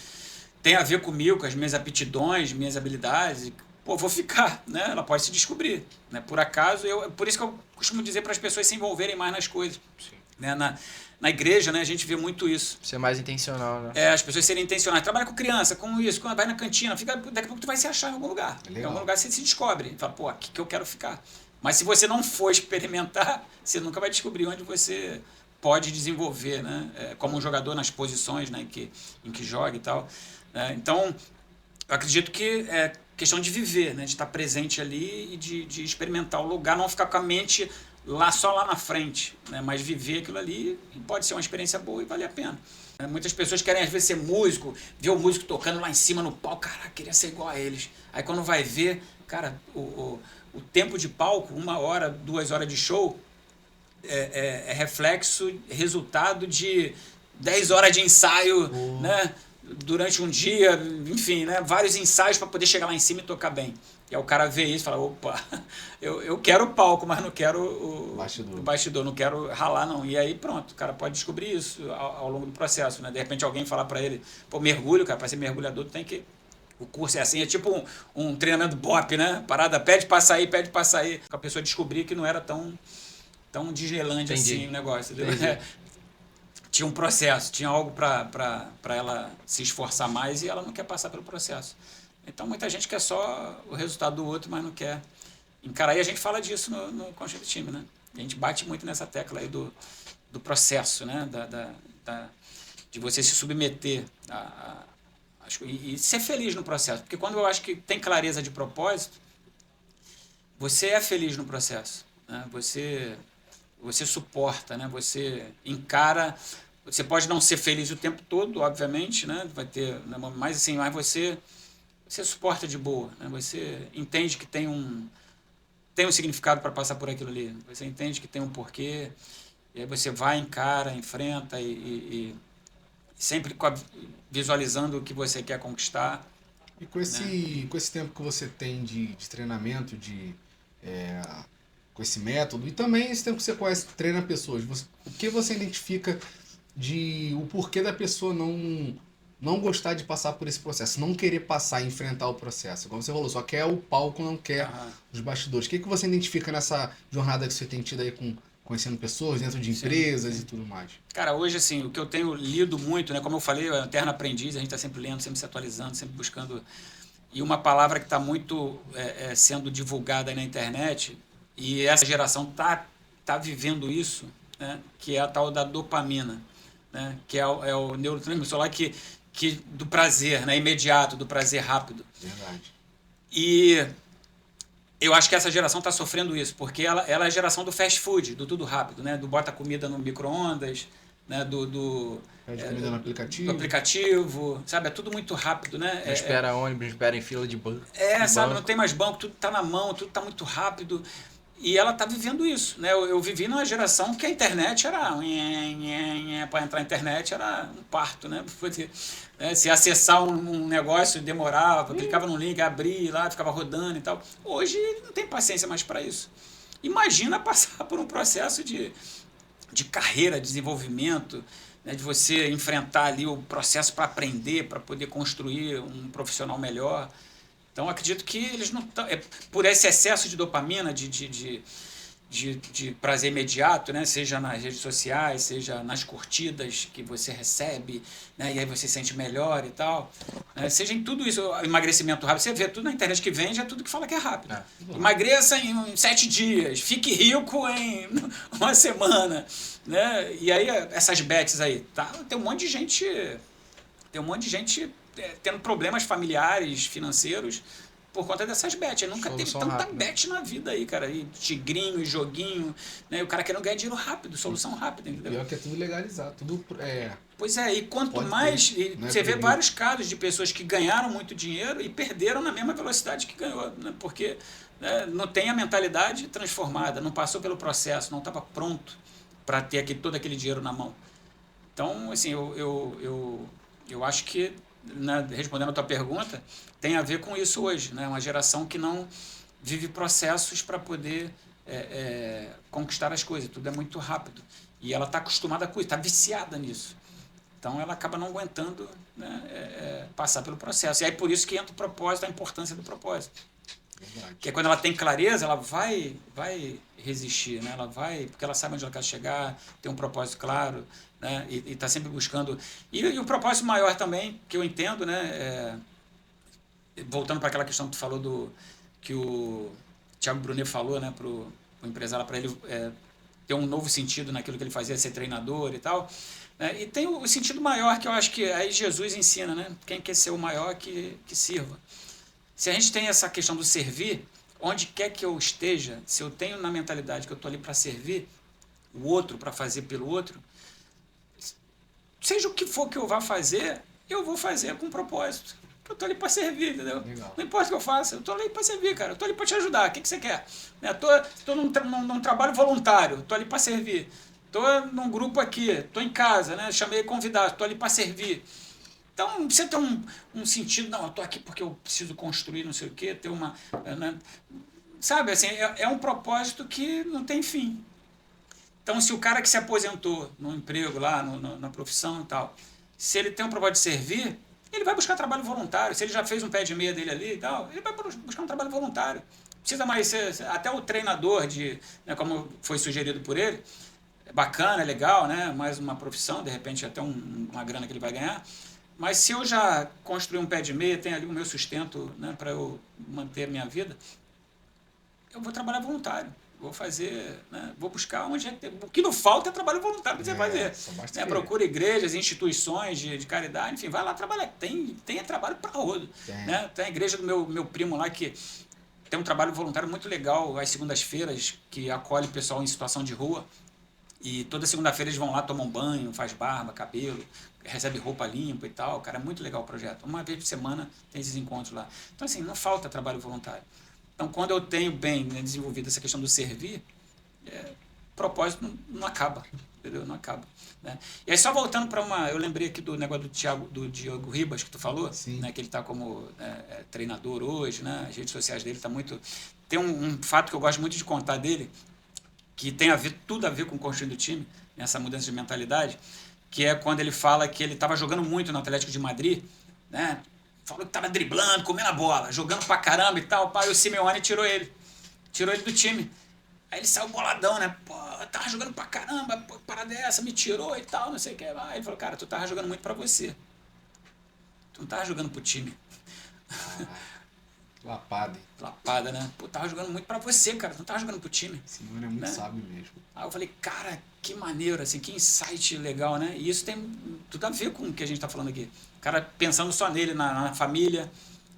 Speaker 1: tem a ver comigo, com as minhas aptidões, minhas habilidades. Pô, vou ficar, né? Ela pode se descobrir, né? Por acaso, por isso que eu costumo dizer para as pessoas se envolverem mais nas coisas. Sim. Né? Na igreja, né, a gente vê muito isso.
Speaker 2: Ser mais intencional, né?
Speaker 1: As pessoas serem intencionais. Trabalha com criança, com isso, vai na cantina, daqui a pouco tu vai se achar em algum lugar. Em algum lugar você se descobre. Fala, pô, aqui que eu quero ficar. Mas se você não for experimentar, você nunca vai descobrir onde você pode desenvolver, né? Como um jogador nas posições, né, em que joga e tal. Então, eu acredito que é questão de viver, né? De estar presente ali e de experimentar o lugar, não ficar com a mente só lá na frente, né? Mas viver aquilo ali pode ser uma experiência boa e vale a pena. Muitas pessoas querem às vezes ser músico, ver o músico tocando lá em cima no palco, cara, queria ser igual a eles. Aí quando vai ver, cara, o tempo de palco, 1 hora, 2 horas de show, é reflexo, resultado de 10 horas de ensaio, né? Durante um dia, enfim, né? Vários ensaios para poder chegar lá em cima e tocar bem. E aí o cara vê isso e fala, opa, eu quero o palco, mas não quero o bastidor, não quero ralar não. E aí pronto, o cara pode descobrir isso ao longo do processo, né? De repente alguém falar para ele, pô, mergulho, cara, para ser mergulhador tu tem que... O curso é assim, é tipo um treinamento BOP, né? Parada, pede para sair. A pessoa descobrir que não era tão Disneyland assim o negócio, entendeu? Tinha um processo, tinha algo para ela se esforçar mais e ela não quer passar pelo processo. Então, muita gente quer só o resultado do outro, mas não quer encarar. E a gente fala disso no Concha do Time, né? A gente bate muito nessa tecla aí do processo, né? De você se submeter e ser feliz no processo. Porque quando eu acho que tem clareza de propósito, você é feliz no processo, né? Você suporta, né? Você encara. Você pode não ser feliz o tempo todo, obviamente, né? Vai ter, mas assim, mas você suporta de boa, né? Você entende que tem um significado para passar por aquilo ali. Você entende que tem um porquê. E aí você vai, encara, enfrenta e sempre visualizando o que você quer conquistar.
Speaker 3: E com esse tempo que você tem de treinamento, com esse método, e também esse tempo que você conhece, treina pessoas, o que você identifica o porquê da pessoa não gostar de passar por esse processo, não querer passar e enfrentar o processo? Como você falou, só quer o palco, não quer os bastidores. O que você identifica nessa jornada que você tem tido aí conhecendo pessoas dentro de empresas e tudo mais?
Speaker 1: Cara, hoje, assim, o que eu tenho lido muito, né? Como eu falei, é um eterno aprendiz, a gente está sempre lendo, sempre se atualizando, sempre buscando. E uma palavra que está muito sendo divulgada aí na internet, e essa geração tá vivendo isso, né? Que é a tal da dopamina, né? Que é o neurotransmissor lá do prazer, né? Imediato, do prazer rápido.
Speaker 3: Verdade.
Speaker 1: E eu acho que essa geração está sofrendo isso, porque ela é a geração do fast food, do tudo rápido, né? Do bota comida no micro-ondas, né?
Speaker 3: Pede comida no aplicativo.
Speaker 1: Do aplicativo, sabe? É tudo muito rápido, né?
Speaker 2: Não espera ônibus, espera em fila de banco.
Speaker 1: Sabe? Não tem mais banco, tudo está na mão, tudo está muito rápido. E ela está vivendo isso, né? Eu vivi numa geração que a internet era... Para entrar na internet era um parto, né? Se acessar um negócio demorava, clicava num link, abria lá, ficava rodando e tal. Hoje não tem paciência mais para isso. Imagina passar por um processo de carreira, de desenvolvimento, né? De você enfrentar ali o processo para aprender, para poder construir um profissional melhor. Então, acredito que eles não estão... por esse excesso de dopamina, de prazer imediato, né? Seja nas redes sociais, seja nas curtidas que você recebe, né? E aí você se sente melhor e tal. Né? Seja em tudo isso, emagrecimento rápido. Você vê tudo na internet que vende, é tudo que fala que é rápido. Emagreça em 7 dias, fique rico em 1 semana. Né? E aí, essas bets aí, tá? Tem um monte de gente tendo problemas familiares, financeiros, por conta dessas bets. Ele nunca teve tanta bet na vida aí, cara. E tigrinho, e joguinho, né? E o cara querendo ganhar dinheiro rápido, solução rápida, entendeu?
Speaker 3: Pior que é tudo legalizado, tudo
Speaker 1: Pois é, e quanto mais... você vê vários casos de pessoas que ganharam muito dinheiro e perderam na mesma velocidade que ganhou, né? Porque não tem a mentalidade transformada, não passou pelo processo, não estava pronto para ter todo aquele dinheiro na mão. Então, assim, eu acho que, né, respondendo a tua pergunta, tem a ver com isso hoje, né? Uma geração que não vive processos para poder conquistar as coisas. Tudo é muito rápido. E ela está acostumada com isso, está viciada nisso. Então, ela acaba não aguentando, né, passar pelo processo. E aí, por isso que entra o propósito, a importância do propósito. Verdade. Que é quando ela tem clareza, ela vai resistir, né? Ela vai, porque ela sabe onde ela quer chegar, tem um propósito claro, né? E está sempre buscando. E o propósito maior também, que eu entendo, né? Voltando para aquela questão que tu falou que o Thiago Brunet falou, né, para o empresário, para ele ter um novo sentido naquilo que ele fazia, ser treinador e tal. E tem o sentido maior que eu acho que aí Jesus ensina, né? Quem quer ser o maior que sirva. Se a gente tem essa questão do servir, onde quer que eu esteja, se eu tenho na mentalidade que eu estou ali para servir o outro, para fazer pelo outro, seja o que for que eu vá fazer, eu vou fazer com propósito. Eu estou ali para servir, entendeu? Legal. Não importa o que eu faça, eu estou ali para servir, cara. Eu estou ali para te ajudar. O que você quer? Estou num trabalho voluntário, estou ali para servir. Estou num grupo aqui, estou em casa, né? Chamei convidado, estou ali para servir. Então, você tem um sentido, não, eu estou aqui porque eu preciso construir não sei o quê, ter uma... Né? Sabe, assim, é um propósito que não tem fim. Então, se o cara que se aposentou no emprego lá, na profissão e tal, se ele tem um propósito de servir, ele vai buscar trabalho voluntário. Se ele já fez um pé de meia dele ali e tal, ele vai buscar um trabalho voluntário. Precisa mais ser... Até o treinador, né, como foi sugerido por ele, é bacana, é legal, né? Mais uma profissão, de repente até uma grana que ele vai ganhar. Mas se eu já construir um pé de meia, tenho ali o meu sustento, né, para eu manter a minha vida, eu vou trabalhar voluntário. Vou fazer, né, vou buscar onde é que... O que não falta é trabalho voluntário para você fazer. Né, procura igrejas, instituições de caridade, enfim, vai lá trabalhar. Tem trabalho para rodo. Né? Tem a igreja do meu primo lá que tem um trabalho voluntário muito legal, às segundas-feiras, que acolhe pessoal em situação de rua. E toda segunda-feira eles vão lá, tomam banho, faz barba, cabelo, recebe roupa limpa e tal. Cara, é muito legal o projeto. Uma vez por semana tem esses encontros lá. Então, assim, não falta trabalho voluntário. Então, quando eu tenho bem, né, desenvolvido essa questão do servir, propósito não acaba, entendeu? Não acaba. Né? E aí, só voltando para eu lembrei aqui do negócio do Diogo Ribas, que tu falou, né, que ele está como treinador hoje, né? As redes sociais dele tá muito... Tem um fato que eu gosto muito de contar dele, que tem tudo a ver com construindo o time, nessa mudança de mentalidade, que é quando ele fala que ele estava jogando muito no Atlético de Madrid, né? Falou que estava driblando, comendo a bola, jogando pra caramba e tal, e o Simeone tirou ele do time. Aí ele saiu boladão, né? Pô, eu tava jogando pra caramba, pô, parada dessa, me tirou e tal, não sei o que. Aí ele falou, cara, tu tava jogando muito pra você. Tu não tava jogando pro time. Lapada, né? Pô, tava jogando muito pra você, cara. Tu não tava jogando pro time.
Speaker 3: Simeone é muito sábio mesmo.
Speaker 1: Aí eu falei, cara, que maneiro, assim, que insight legal, né? E isso tem tudo a ver com o que a gente tá falando aqui. O cara pensando só nele, na família.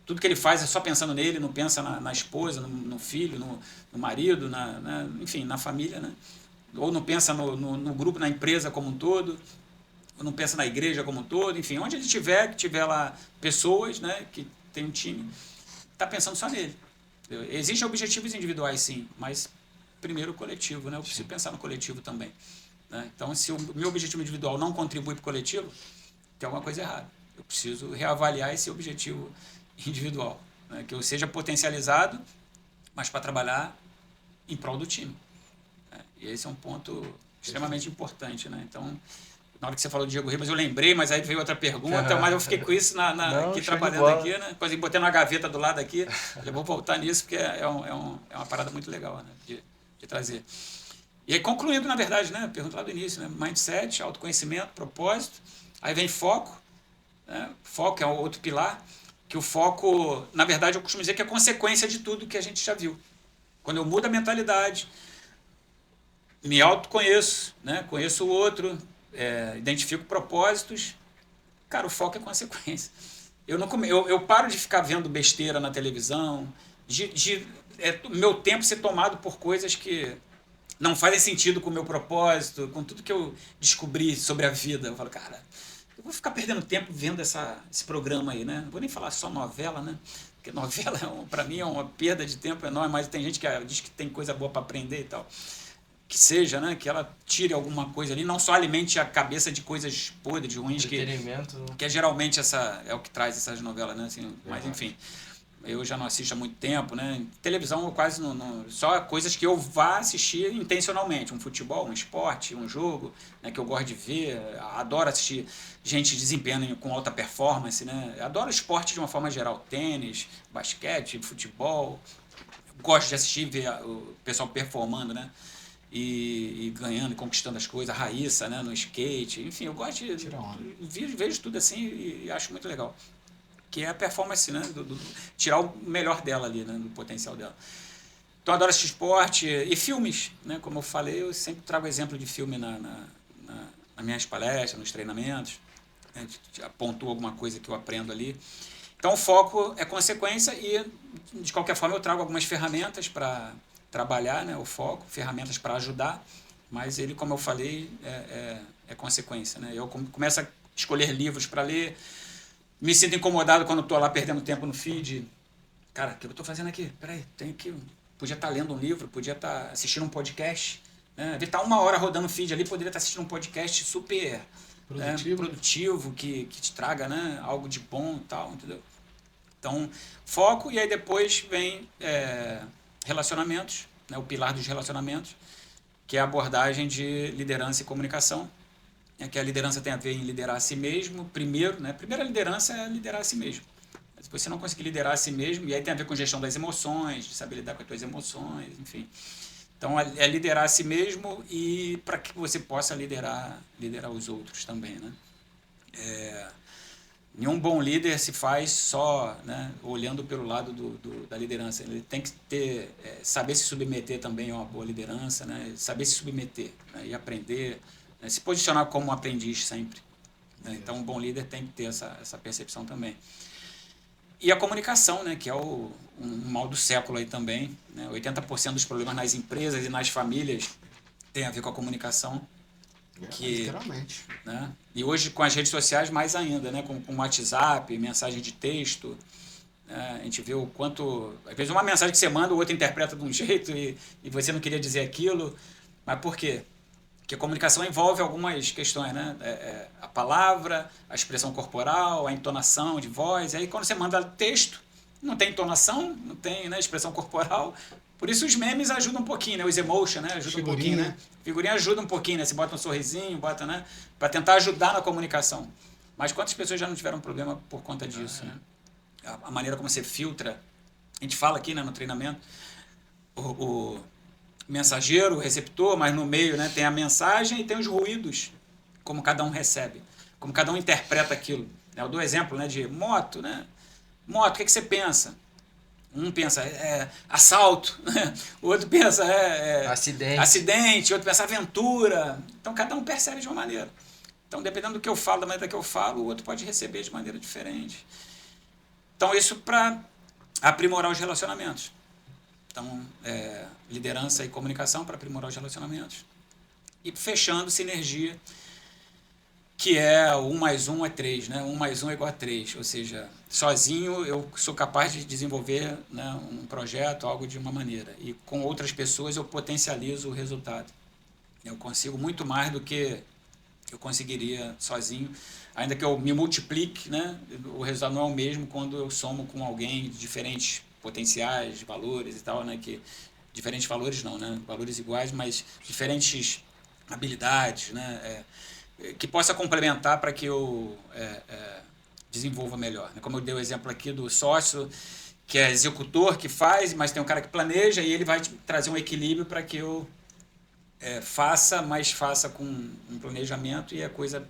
Speaker 1: Tudo que ele faz é só pensando nele, não pensa na esposa, no filho, no marido, enfim, na família, né? Ou não pensa no grupo, na empresa como um todo, ou não pensa na igreja como um todo, enfim, onde ele estiver, que tiver lá pessoas, né, que tem um time, está pensando só nele. Existem objetivos individuais, sim, mas primeiro o coletivo, né? Eu preciso pensar no coletivo também. Né? Então, se o meu objetivo individual não contribui para o coletivo, tem alguma coisa errada. Eu preciso reavaliar esse objetivo individual, né? Que eu seja potencializado, mas para trabalhar em prol do time. Né? E esse é um ponto extremamente importante. Né? Então, na hora que você falou do Diego Ribas, eu lembrei, mas aí veio outra pergunta, mas eu fiquei com isso aqui trabalhando aqui, né? Quase botei numa gaveta do lado aqui. Eu vou voltar nisso, porque é uma parada muito legal, né? de trazer. E aí, concluindo, na verdade, né? Pergunta lá do início, né? Mindset, autoconhecimento, propósito. Aí vem foco. Né? Foco é outro pilar. Que o foco, na verdade, eu costumo dizer que é consequência de tudo que a gente já viu. Quando eu mudo a mentalidade, me autoconheço, né? Conheço o outro, identifico propósitos, cara, o foco é consequência. eu paro de ficar vendo besteira na televisão, meu tempo ser tomado por coisas que não fazem sentido com o meu propósito, com tudo que eu descobri sobre a vida. Eu falo, cara, eu vou ficar perdendo tempo vendo esse programa aí, né? Não vou nem falar só novela, né? Porque novela, para mim, é uma perda de tempo enorme, mas tem gente que diz que tem coisa boa para aprender e tal. Que seja, né? Que ela tire alguma coisa ali, não só alimente a cabeça de coisas podres, ruins, que é geralmente é o que traz essas novelas, né? Assim, mas enfim, eu já não assisto há muito tempo, né? Televisão eu quase não, só coisas que eu vá assistir intencionalmente, um futebol, um esporte, um jogo, né? Que eu gosto de ver, adoro assistir gente desempenhando com alta performance, né? Adoro esporte de uma forma geral, tênis, basquete, futebol, gosto de assistir, ver o pessoal performando, né? E ganhando e conquistando as coisas, a Raíssa, né, no skate, enfim, eu gosto de vejo tudo assim e acho muito legal, que é a performance, né, tirar o melhor dela ali, né, do potencial dela. Então eu adoro assistir esporte e filmes, né, como eu falei, eu sempre trago exemplo de filme nas minhas palestras, nos treinamentos, né, pontuo alguma coisa que eu aprendo ali. Então o foco é consequência e de qualquer forma eu trago algumas ferramentas para trabalhar, né, o foco, ferramentas para ajudar, mas ele, como eu falei, é consequência, né? Eu começo a escolher livros para ler, me sinto incomodado quando estou lá perdendo tempo no feed. Cara, o que eu estou fazendo aqui? Peraí, podia estar lendo um livro, podia estar assistindo um podcast, né? Estar 1 hora rodando o feed ali, poderia estar assistindo um podcast super produtivo que te traga, né, algo de bom e tal, entendeu? Então, foco, e aí depois vem relacionamentos, né, o pilar dos relacionamentos, que é a abordagem de liderança e comunicação, que a liderança tem a ver em liderar a si mesmo, primeiro, né, a primeira liderança é liderar a si mesmo. Se você não conseguir liderar a si mesmo, e aí tem a ver com gestão das emoções, de saber lidar com as suas emoções, enfim. Então, é liderar a si mesmo e para que você possa liderar os outros também, né? Nenhum bom líder se faz só, né, olhando pelo lado da liderança. Ele tem que saber se submeter também a uma boa liderança, né, saber se submeter, né, e aprender, né, se posicionar como um aprendiz sempre, né? Então, um bom líder tem que ter essa percepção também. E a comunicação, né, que é um mal do século aí também, né? 80% dos problemas nas empresas e nas famílias tem a ver com a comunicação.
Speaker 3: Literalmente.
Speaker 1: Né? E hoje com as redes sociais mais ainda, né? Com WhatsApp, mensagem de texto, né? A gente vê o quanto... Às vezes uma mensagem que você manda, o outro interpreta de um jeito e você não queria dizer aquilo. Mas por quê? Porque a comunicação envolve algumas questões, né? A palavra, a expressão corporal, a entonação de voz. E aí quando você manda texto, não tem entonação, não tem, né, expressão corporal. Por isso os memes ajudam um pouquinho, né? Os emotion, né? Ajuda um pouquinho, né? Figurinha ajuda um pouquinho, né? Você bota um sorrisinho, né? Para tentar ajudar na comunicação. Mas quantas pessoas já não tiveram problema por conta disso, né? A maneira como você filtra, a gente fala aqui, né, no treinamento, o mensageiro, o receptor, mas no meio, né, tem a mensagem e tem os ruídos, como cada um recebe, como cada um interpreta aquilo. Eu dou exemplo, né, de moto, né? Moto, o que você pensa? Um pensa assalto, o outro pensa acidente, o outro pensa aventura. Então, cada um percebe de uma maneira. Então, dependendo do que eu falo, da maneira que eu falo, o outro pode receber de maneira diferente. Então, isso para aprimorar os relacionamentos. Então, liderança e comunicação para aprimorar os relacionamentos. E fechando, sinergia, que é 1 mais 1 é 3, né? 1 mais 1 é igual a 3, ou seja, sozinho eu sou capaz de desenvolver, né, um projeto, algo de uma maneira, e com outras pessoas eu potencializo o resultado. Eu consigo muito mais do que eu conseguiria sozinho, ainda que eu me multiplique, né, o resultado não é o mesmo quando eu somo com alguém de diferentes potenciais, valores e tal, né, que diferentes valores não, né, valores iguais, mas diferentes habilidades, né, que possa complementar para que eu desenvolva melhor. Como eu dei o exemplo aqui do sócio, que é executor, que faz, mas tem um cara que planeja e ele vai trazer um equilíbrio para que eu faça, mas faça com um planejamento e a coisa,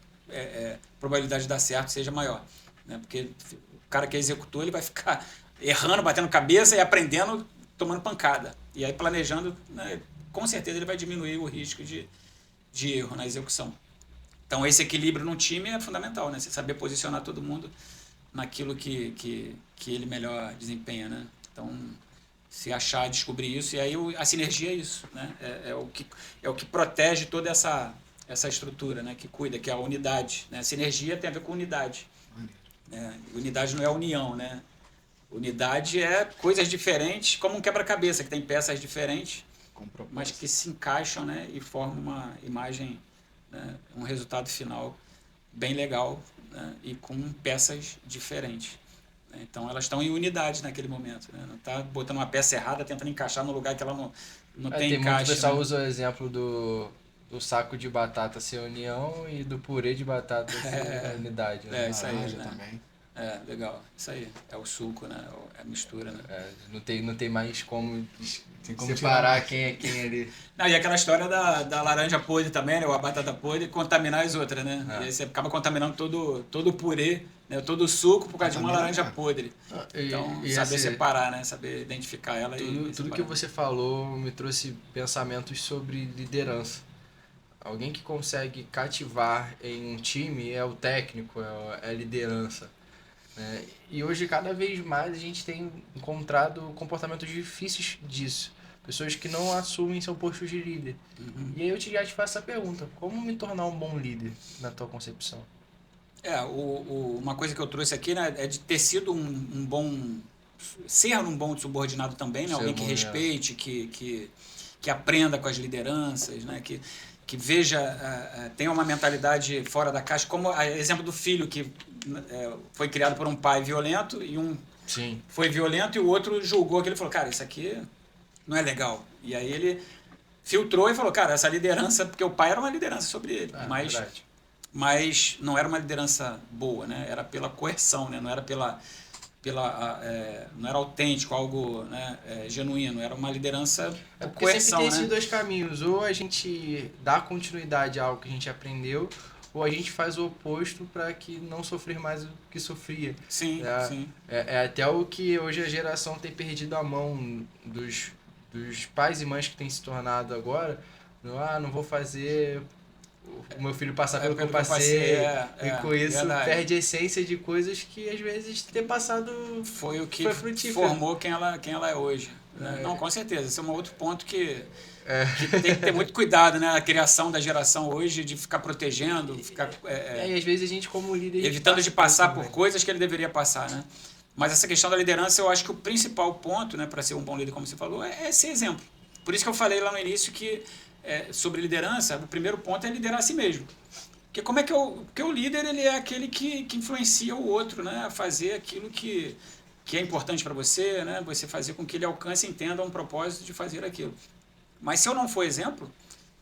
Speaker 1: probabilidade de dar certo seja maior. Né? Porque o cara que é executor, ele vai ficar errando, batendo cabeça e aprendendo, tomando pancada. E aí planejando, né, com certeza ele vai diminuir o risco de erro na execução. Então, esse equilíbrio no time é fundamental, né? Você saber posicionar todo mundo naquilo que ele melhor desempenha, né? Então, se achar, descobrir isso, e aí a sinergia é isso, né? É o que protege toda essa estrutura, né? Que cuida, que é a unidade, né? Sinergia tem a ver com unidade. Unidade não é união, né? Unidade é coisas diferentes, como um quebra-cabeça, que tem peças diferentes, mas que se encaixam, né? E formam uma imagem, né? Um resultado final bem legal, né? E com peças diferentes. Então elas estão em unidade naquele momento, né? Não está botando uma peça errada, tentando encaixar no lugar que ela não tem encaixe.
Speaker 2: Muito pessoal
Speaker 1: né?
Speaker 2: usa o exemplo do saco de batata ser união e do purê de batata ser unidade. Né?
Speaker 1: Isso aí,
Speaker 3: Laranja
Speaker 1: né?
Speaker 3: também.
Speaker 1: Legal. Isso aí. É o suco, né? É a mistura, né?
Speaker 2: Não tem mais como,
Speaker 3: Tem como
Speaker 2: separar
Speaker 3: tirar.
Speaker 2: quem é quem ali.
Speaker 1: Não, e aquela história da laranja podre também, né? Ou a batata podre, contaminar as outras, né? E aí você acaba contaminando todo o purê, né? Todo o suco por causa de uma laranja podre. Então, saber separar, né? Saber identificar ela
Speaker 2: tudo que você falou me trouxe pensamentos sobre liderança. Alguém que consegue cativar em um time é o técnico, é a liderança. Né? E hoje, cada vez mais, a gente tem encontrado comportamentos difíceis disso. Pessoas que não assumem seu posto de líder. E aí já te faço essa pergunta. Como me tornar um bom líder, na tua concepção?
Speaker 1: Uma coisa que eu trouxe aqui, né, é de ter sido um bom... Ser um bom subordinado também, né? Alguém que respeite, que aprenda com as lideranças, né? Que veja, tenha uma mentalidade fora da caixa, como exemplo do filho que foi criado por um pai violento e foi violento e o outro julgou que ele falou, cara, isso aqui não é legal. E aí ele filtrou e falou, cara, essa liderança, porque o pai era uma liderança sobre ele, mas não era uma liderança boa, né? Era pela coerção, né? Não era não era autêntico, algo, né, genuíno, era uma liderança por coerção,
Speaker 2: sempre tem
Speaker 1: né?
Speaker 2: esses dois caminhos, ou a gente dá continuidade a algo que a gente aprendeu, ou a gente faz o oposto para que não sofrer mais o que sofria.
Speaker 1: Sim, sim.
Speaker 2: É até o que hoje a geração tem perdido a mão dos pais e mães que têm se tornado agora, não vou fazer o meu filho passar pelo que eu passei, e com isso perde a essência de coisas que às vezes ter passado
Speaker 1: foi o que
Speaker 2: frutífero.
Speaker 1: Formou quem ela é hoje. Né? Não, com certeza. Esse é um outro ponto que tem que ter muito cuidado, né? A criação da geração hoje de ficar protegendo,
Speaker 2: e às vezes a gente como líder
Speaker 1: evitando de passar por coisas que ele deveria passar, né? Mas essa questão da liderança, eu acho que o principal ponto, né, para ser um bom líder, como você falou, é ser exemplo. Por isso que eu falei lá no início que sobre liderança, o primeiro ponto é liderar a si mesmo. Porque porque o líder, ele é aquele que influencia o outro, né, a fazer aquilo que é importante para você, né, você fazer com que ele alcance e entenda um propósito de fazer aquilo. Mas se eu não for exemplo,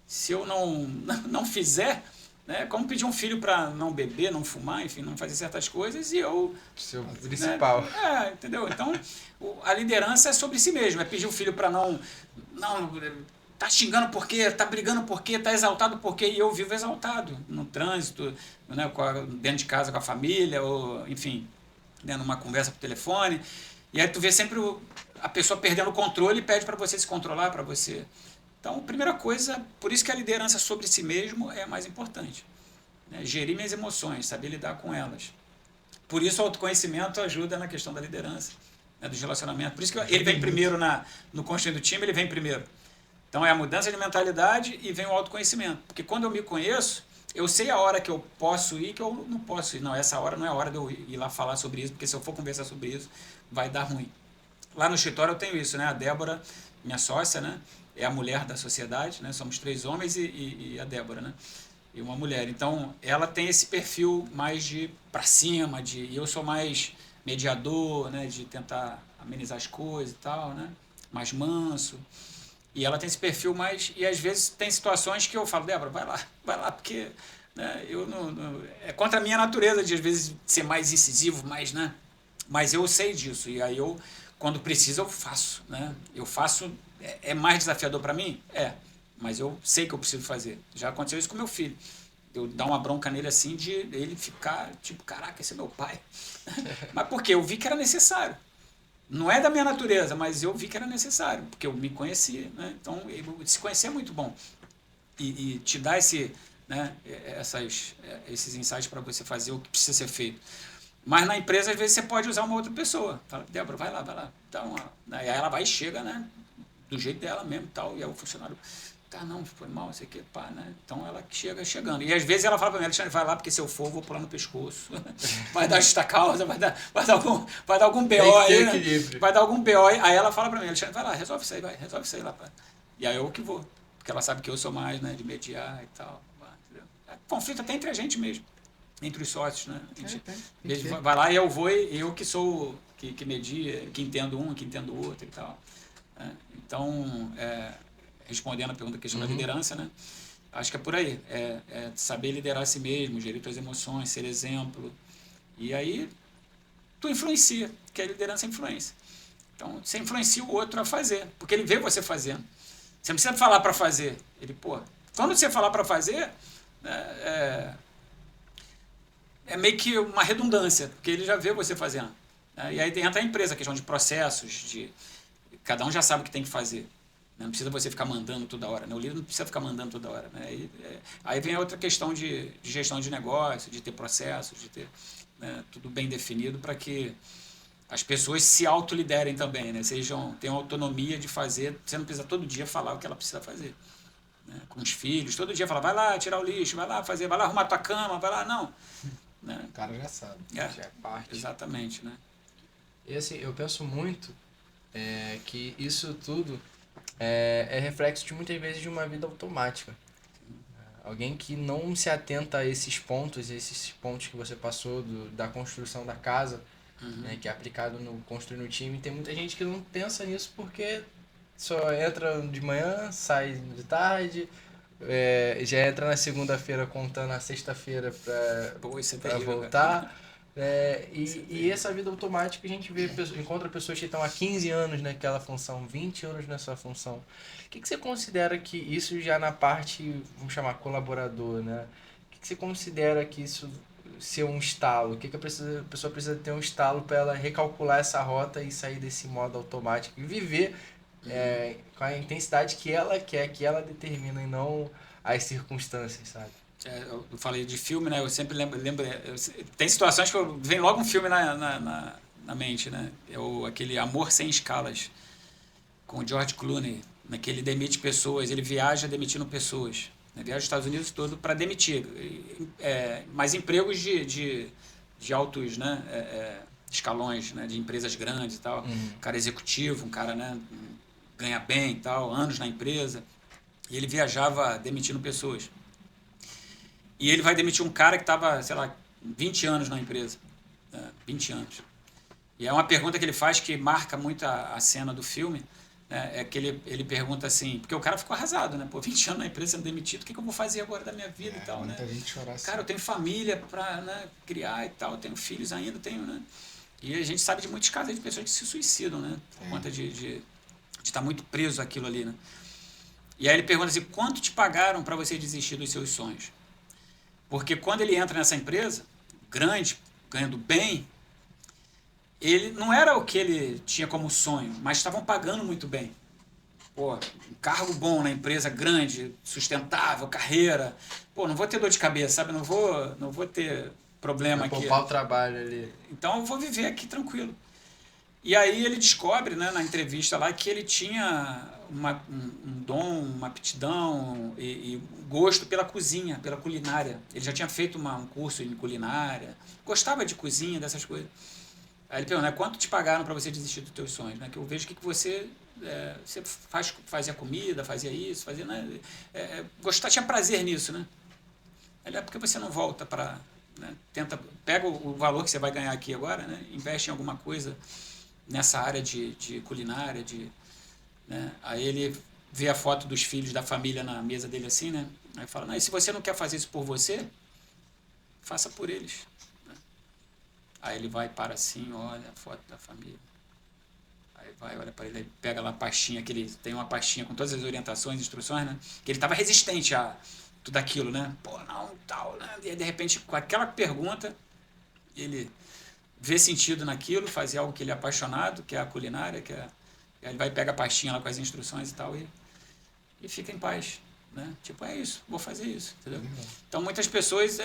Speaker 1: se eu não fizer, né, como pedir um filho para não beber, não fumar, enfim, não fazer certas coisas, e eu...
Speaker 2: Seu principal.
Speaker 1: Né, entendeu? Então, a liderança é sobre si mesmo, é pedir o filho para não tá xingando por quê, tá brigando por quê, tá exaltado por quê, e eu vivo exaltado no trânsito, né, dentro de casa com a família, ou enfim, né, numa conversa por telefone, e aí tu vê sempre a pessoa perdendo o controle e pede para você se controlar, para você... Então, a primeira coisa, por isso que a liderança sobre si mesmo é a mais importante, né, gerir minhas emoções, saber lidar com elas. Por isso o autoconhecimento ajuda na questão da liderança, né, dos relacionamentos, por isso que ele vem primeiro no construir do time, ele vem primeiro. Então é a mudança de mentalidade e vem o autoconhecimento. Porque quando eu me conheço, eu sei a hora que eu posso ir e que eu não posso ir. Não, essa hora não é a hora de eu ir lá falar sobre isso, porque se eu for conversar sobre isso, vai dar ruim. Lá no escritório eu tenho isso, né? A Débora, minha sócia, né? É a mulher da sociedade, né? Somos 3 homens e a Débora, né? E uma mulher. Então ela tem esse perfil mais de pra cima, e eu sou mais mediador, né? De tentar amenizar as coisas e tal, né? Mais manso. E ela tem esse perfil mais... E às vezes tem situações que eu falo, Débora, vai lá, porque né, eu é contra a minha natureza de às vezes ser mais incisivo, mais, né? Mas eu sei disso. E aí eu, quando precisa, eu faço, né? Eu faço... É mais desafiador para mim? Mas eu sei que eu preciso fazer. Já aconteceu isso com meu filho. Eu dar uma bronca nele assim, de ele ficar tipo, caraca, esse é meu pai. Mas por quê? Eu vi que era necessário. Não é da minha natureza, mas eu vi que era necessário, porque eu me conheci, né? Então, se conhecer é muito bom. E te dá esses insights para você fazer o que precisa ser feito. Mas na empresa, às vezes, você pode usar uma outra pessoa. Fala, Débora, vai lá. Então, aí ela vai e chega, né? Do jeito dela mesmo e tal. E aí o funcionário, tá, não, foi mal, isso aqui, pá, né? Então ela chega chegando. E às vezes ela fala pra mim, Alexandre, vai lá, porque se eu for, eu vou pular no pescoço. Vai dar justa causa, vai dar algum BO aí, né? Vai dar algum BO aí. Aí ela fala pra mim, Alexandre, vai lá, resolve isso aí lá. Pá. E aí eu que vou. Porque ela sabe que eu sou mais, né, de mediar e tal. Entendeu? É conflito até entre a gente mesmo. Entre os sócios, né? A gente vai lá e eu vou e eu que sou, que media, que entendo um, que entendo o outro e tal. Né? Então, respondendo a pergunta da questão da liderança, né? Acho que é por aí. É saber liderar a si mesmo, gerir suas emoções, ser exemplo. E aí, tu influencia, porque a liderança é influência. Então, você influencia o outro a fazer, porque ele vê você fazendo. Você não precisa falar para fazer. Ele, quando você falar para fazer, é meio que uma redundância, porque ele já vê você fazendo. Né? E aí entra a empresa, a questão de processos, cada um já sabe o que tem que fazer. Não precisa você ficar mandando toda hora. Né? O líder não precisa ficar mandando toda hora. Né? Aí vem a outra questão de gestão de negócio, de ter processos, de ter, né, tudo bem definido para que as pessoas se autoliderem também. Né? Tenham autonomia de fazer. Você não precisa todo dia falar o que ela precisa fazer. Né? Com os filhos, todo dia falar, vai lá tirar o lixo, vai lá fazer, vai lá arrumar tua cama, vai lá, não. Né?
Speaker 3: O cara já sabe.
Speaker 2: Já é parte.
Speaker 1: Exatamente, né?
Speaker 2: E assim, eu penso muito que isso tudo é reflexo de muitas vezes de uma vida automática. Alguém que não se atenta a esses pontos que você passou da construção da casa, né, que é aplicado no construir no time. Tem muita gente que não pensa nisso porque só entra de manhã, sai de tarde, já entra na segunda-feira contando a sexta-feira para voltar. E essa vida automática a gente encontra pessoas que estão há 15 anos naquela função, 20 anos nessa função. O que você considera que isso já na parte, vamos chamar, colaborador, né? O que você considera que isso ser um estalo? O que a pessoa precisa ter um estalo para ela recalcular essa rota e sair desse modo automático e viver com a intensidade que ela quer, que ela determina e não as circunstâncias, sabe?
Speaker 1: Eu falei de filme, né? Eu sempre lembro tem situações que vem logo um filme na mente, né? Aquele Amor Sem Escalas, com o George Clooney, né? Que ele demite pessoas, ele viaja demitindo pessoas. Né? Viaja os Estados Unidos todo para demitir. Mas empregos de altos, né? Escalões, né? De empresas grandes e tal. Um cara executivo, um cara, né? Ganha bem e tal, anos na empresa. E ele viajava demitindo pessoas. E ele vai demitir um cara que estava, sei lá, 20 anos na empresa. 20 anos. E é uma pergunta que ele faz que marca muito a cena do filme. Né? É que ele pergunta assim, porque o cara ficou arrasado, né? 20 anos na empresa sendo demitido, o que eu vou fazer agora da minha vida e tal, né?
Speaker 3: Gente chorar assim.
Speaker 1: Cara, eu tenho família para, né, criar e tal, eu tenho filhos ainda, né? E a gente sabe de muitos casos de pessoas que se suicidam, né? Por conta de estar muito preso àquilo ali, né? E aí ele pergunta assim, quanto te pagaram para você desistir dos seus sonhos? Porque quando ele entra nessa empresa, grande, ganhando bem, ele não era o que ele tinha como sonho, mas estavam pagando muito bem. Um cargo bom na empresa grande, sustentável, carreira. Não vou ter dor de cabeça, sabe? Não vou ter problema aqui.
Speaker 2: Poupar o trabalho ali.
Speaker 1: Então eu vou viver aqui tranquilo. E aí ele descobre, né, na entrevista lá, que ele tinha um dom, uma aptidão e gosto pela cozinha, pela culinária. Ele já tinha feito um curso em culinária, gostava de cozinha, dessas coisas. Aí ele perguntou, né, quanto te pagaram para você desistir dos teus sonhos? Né? Que eu vejo que você fazia comida, fazia isso, fazia, né, tinha prazer nisso, né? Ele por que você não volta para, né, pega o valor que você vai ganhar aqui agora, né, investe em alguma coisa nessa área de culinária, né? Aí ele vê a foto dos filhos da família na mesa dele assim, né? Aí fala, não, e se você não quer fazer isso por você, faça por eles. Né? Aí ele vai para assim, olha a foto da família. Aí vai, olha para ele, pega lá a pastinha, que ele tem uma pastinha com todas as orientações, instruções, né? Que ele estava resistente a tudo aquilo, né? Não, tal, né? E aí, de repente, com aquela pergunta, ele vê sentido naquilo, fazer algo que ele é apaixonado, que é a culinária, aí ele vai pegar a pastinha lá com as instruções e tal, e fica em paz, né? Tipo, é isso, vou fazer isso, entendeu? Então, muitas pessoas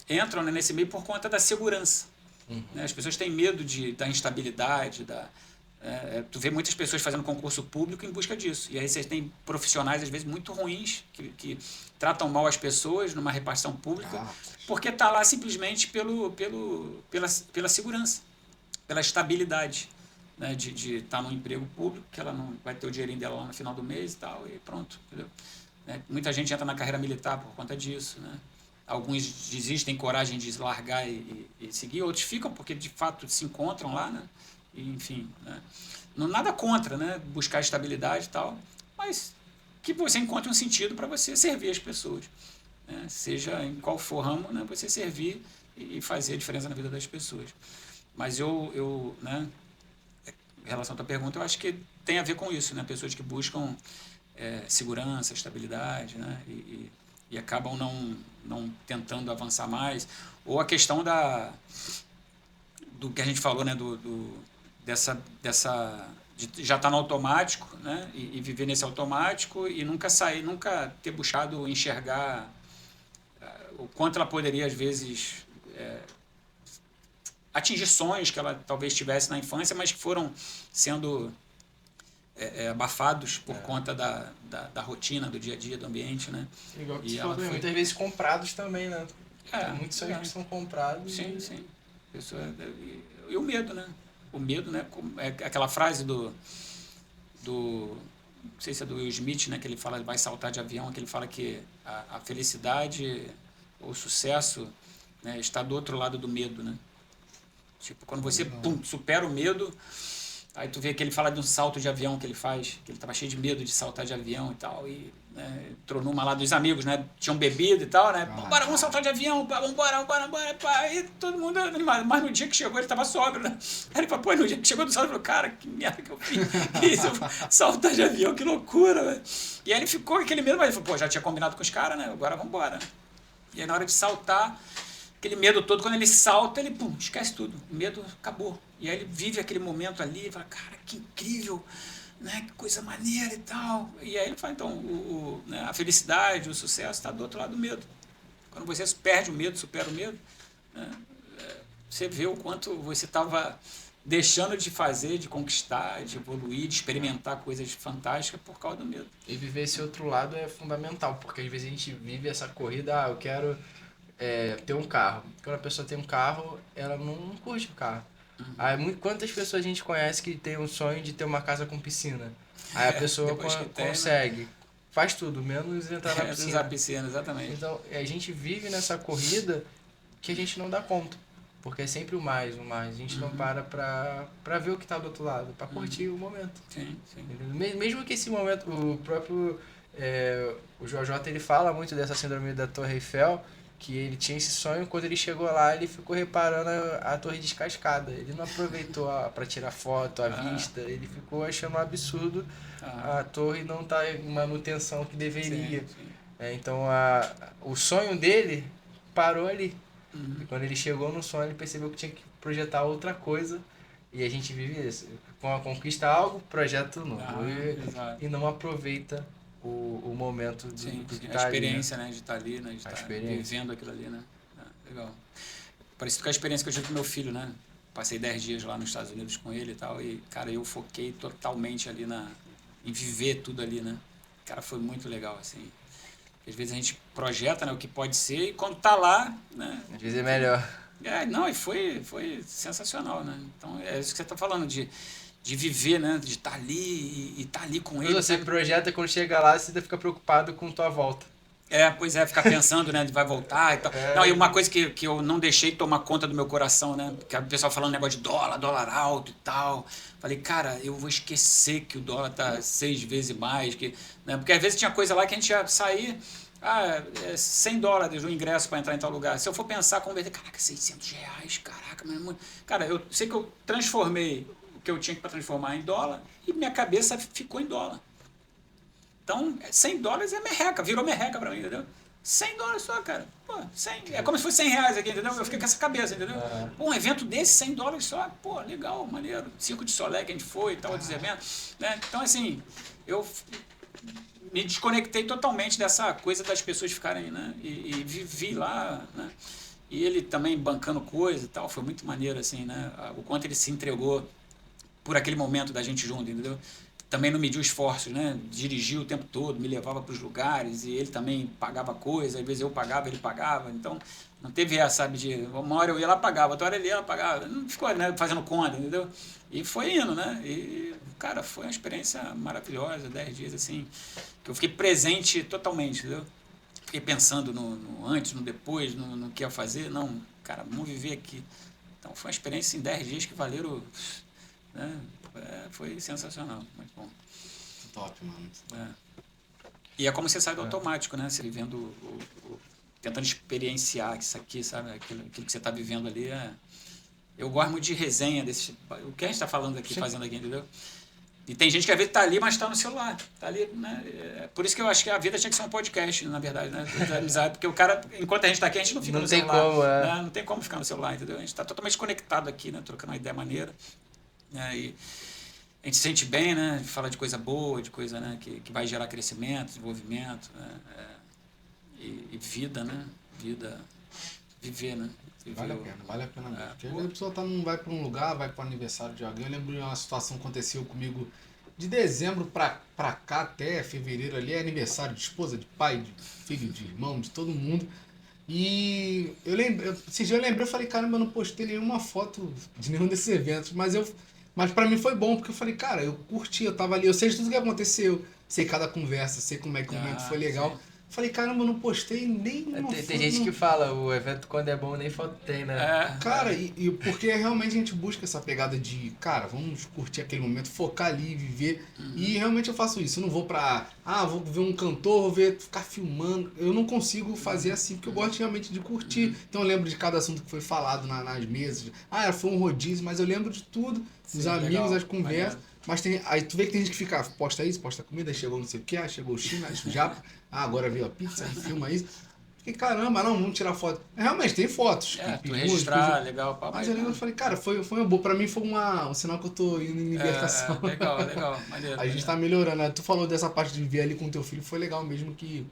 Speaker 1: entram, né, nesse meio por conta da segurança, Né? As pessoas têm medo da instabilidade, tu vê muitas pessoas fazendo concurso público em busca disso. E aí você tem profissionais, às vezes, muito ruins, que tratam mal as pessoas numa repartição pública, porque está lá simplesmente pela segurança, pela estabilidade, né? De estar num emprego público, que ela não vai ter o dinheirinho dela lá no final do mês e tal, e pronto. Entendeu? Né? Muita gente entra na carreira militar por conta disso, né? Alguns desistem, coragem de largar e seguir, outros ficam porque de fato se encontram lá, né? E, enfim, né? Não nada contra, né? Buscar estabilidade e tal, mas que você encontre um sentido para você servir as pessoas, né? Seja em qual for ramo, né? Você servir e fazer a diferença na vida das pessoas. Mas né? Em relação à tua pergunta, eu acho que tem a ver com isso, né? Pessoas que buscam segurança, estabilidade, né? E acabam não tentando avançar mais. Ou a questão do que a gente falou, né? De já estar no automático, né? E viver nesse automático e nunca ter buscado enxergar o quanto ela poderia, às vezes, atingir sonhos que ela talvez tivesse na infância, mas que foram sendo abafados por conta da rotina, do dia a dia, do ambiente, né?
Speaker 2: Igual que você falou, muitas vezes comprados também, né? Tem muitos sonhos que são comprados.
Speaker 1: Sim, sim. E o medo, né? O medo, né? É aquela frase do não sei se é do Will Smith, né? Que ele fala, vai saltar de avião, que ele fala que a felicidade ou o sucesso, né, está do outro lado do medo, né? Tipo, quando você supera o medo, aí tu vê que ele fala de um salto de avião que ele faz, que ele estava cheio de medo de saltar de avião e tal, e né, entrou numa lá dos amigos, né? Tinham bebido e tal, né? Bora, vamos saltar de avião, vambora, pá. E todo mundo animado. Mas no dia que chegou ele estava sóbrio, né? Aí ele falou, pô, no dia que chegou do salto, ele falou, cara, que merda que eu fiz. Que isso, saltar de avião, que loucura, velho. E aí ele ficou com aquele medo, mas ele falou, pô, já tinha combinado com os caras, né? Agora vambora. E aí na hora de saltar, aquele medo todo, quando ele salta, ele, pum, esquece tudo. O medo acabou. E aí ele vive aquele momento ali, e fala, cara, que incrível, né? Que coisa maneira e tal. E aí ele fala, então, né, a felicidade, o sucesso está do outro lado do medo. Quando você perde o medo, supera o medo, né, você vê o quanto você estava deixando de fazer, de conquistar, de evoluir, de experimentar coisas fantásticas por causa do medo.
Speaker 2: E viver esse outro lado é fundamental, porque às vezes a gente vive essa corrida, eu quero ter um carro. Quando a pessoa tem um carro, ela não curte o carro. Aí, quantas pessoas a gente conhece que tem um sonho de ter uma casa com piscina? Aí a pessoa consegue, né? Faz tudo, menos entrar na piscina.
Speaker 1: Usar a piscina, exatamente.
Speaker 2: Então, a gente vive nessa corrida que a gente não dá conta. Porque é sempre o mais. A gente não para pra ver o que tá do outro lado, pra curtir o momento.
Speaker 1: Sim, sim.
Speaker 2: Mesmo que esse momento, o próprio o JJ, ele fala muito dessa síndrome da Torre Eiffel, que ele tinha esse sonho, quando ele chegou lá, ele ficou reparando a torre descascada. Ele não aproveitou para tirar foto, a vista, ele ficou achando um absurdo a torre não estar em manutenção que deveria.
Speaker 1: Sim, sim.
Speaker 2: Então, o sonho dele parou ali. E quando ele chegou no sonho, ele percebeu que tinha que projetar outra coisa. E a gente vive isso. Quando conquista algo, projeto novo. E não aproveita o momento do que tá
Speaker 1: a experiência, ali, né? De estar ali, né? De estar
Speaker 2: experiência.
Speaker 1: vivendo aquilo ali, né? Legal. Parecido com a experiência que eu tive com meu filho, né? Passei 10 dias lá nos Estados Unidos com ele e tal, e, cara, eu foquei totalmente ali em viver tudo ali, né? Cara, foi muito legal, assim. Às vezes a gente projeta, né, o que pode ser, e quando tá lá, né?
Speaker 2: Às vezes é melhor.
Speaker 1: Não, e foi sensacional, né? Então, é isso que você tá falando, de viver, né? De estar ali e estar ali com ele.
Speaker 2: Você projeta, quando chega lá, você fica preocupado com tua volta.
Speaker 1: Pois é, ficar pensando, né, de vai voltar e tal. Não, e uma coisa que eu não deixei tomar conta do meu coração, né, que o pessoal falando negócio de dólar alto e tal. Falei, cara, eu vou esquecer que o dólar tá 6 vezes mais, né, porque às vezes tinha coisa lá que a gente ia sair, $100 o ingresso para entrar em tal lugar. Se eu for pensar, converter, caraca, R$600, caraca, meu irmão. Cara, eu sei que eu transformei o que eu tinha para transformar em dólar e minha cabeça ficou em dólar. Então, $100 é merreca, virou merreca pra mim, entendeu? $100 só, cara. Pô, 100, é como se fosse R$100 aqui, entendeu? Eu fiquei com essa cabeça, entendeu? Pô, um evento desse, $100 só, pô, legal, maneiro. Circo de Solé que a gente foi e tal, outros eventos, né? Então, assim, eu me desconectei totalmente dessa coisa das pessoas ficarem, né? E vivi lá, né? e ele também bancando coisa e tal, foi muito maneiro, assim, né? O quanto ele se entregou por aquele momento da gente junto, entendeu? Também não mediu esforços, né? Dirigiu o tempo todo, me levava para os lugares, e ele também pagava coisa, às vezes eu pagava, ele pagava, então não teve essa, sabe, de uma hora eu ia lá, pagava, outra hora ele ia lá, pagava, não ficou, né, fazendo conta, entendeu? E foi indo, né? E, cara, foi uma experiência maravilhosa, 10 dias, assim, que eu fiquei presente totalmente, entendeu? Fiquei pensando no antes, no depois, no que ia fazer. Não, cara, vamos viver aqui. Então foi uma experiência em 10 dias que valeram, né? Foi sensacional, muito bom.
Speaker 3: Top, mano.
Speaker 1: E é como você sai do automático, né? Você vivendo, tentando experienciar isso aqui, sabe? Aquilo que você está vivendo ali. Eu gosto muito de resenha, o que a gente está falando aqui, fazendo aqui, entendeu? E tem gente que às vezes está ali, mas está no celular. Tá ali, né? Por isso que eu acho que a vida tinha que ser um podcast, na verdade, né? Porque o cara, enquanto a gente está aqui, a gente não fica no celular. Não tem como, né? Não tem como ficar no celular, entendeu? A gente está totalmente conectado aqui, né? Trocando uma ideia maneira. Né? E a gente se sente bem, né? Fala de coisa boa, de coisa, né? que vai gerar crescimento, desenvolvimento, né? E vida, né? Vida, viver, né?
Speaker 3: Vale a pena mesmo. Porque a pessoa vai para um lugar, vai para o aniversário de alguém. Eu lembro de uma situação que aconteceu comigo de dezembro pra cá até fevereiro ali, é aniversário de esposa, de pai, de filho, de irmão, de todo mundo. E esse dia eu lembrei, eu falei, caramba, eu não postei nenhuma foto de nenhum desses eventos, mas pra mim foi bom, porque eu falei, cara, eu curti, eu tava ali, eu sei de tudo que aconteceu, sei cada conversa, sei como é que o momento foi legal. Sim. Falei, caramba, eu não postei nem uma foto.
Speaker 2: Tem gente que fala, o evento quando é bom nem foto tem, né?
Speaker 3: Cara, e porque realmente a gente busca essa pegada de, cara, vamos curtir aquele momento, focar ali, viver. E realmente eu faço isso. Eu não vou vou ver um cantor, ficar filmando. Eu não consigo fazer assim, porque eu gosto realmente de curtir. Então eu lembro de cada assunto que foi falado nas mesas. Foi um rodízio, mas eu lembro de tudo, dos amigos, legal, as conversas. Mas aí tu vê que tem gente que fica, posta isso, posta comida, aí chegou não sei o que, chegou o China, o Japa, agora veio a pizza, filma isso. Fiquei, caramba, vamos tirar foto. Realmente, tem fotos.
Speaker 1: Tu registrar, legal.
Speaker 3: Mas eu lembro, eu falei, cara, foi uma boa. Pra mim foi um sinal que eu tô indo em libertação.
Speaker 1: Legal. Maneiro,
Speaker 3: a gente tá melhorando, né? Tu falou dessa parte de ver ali com teu filho, foi legal mesmo que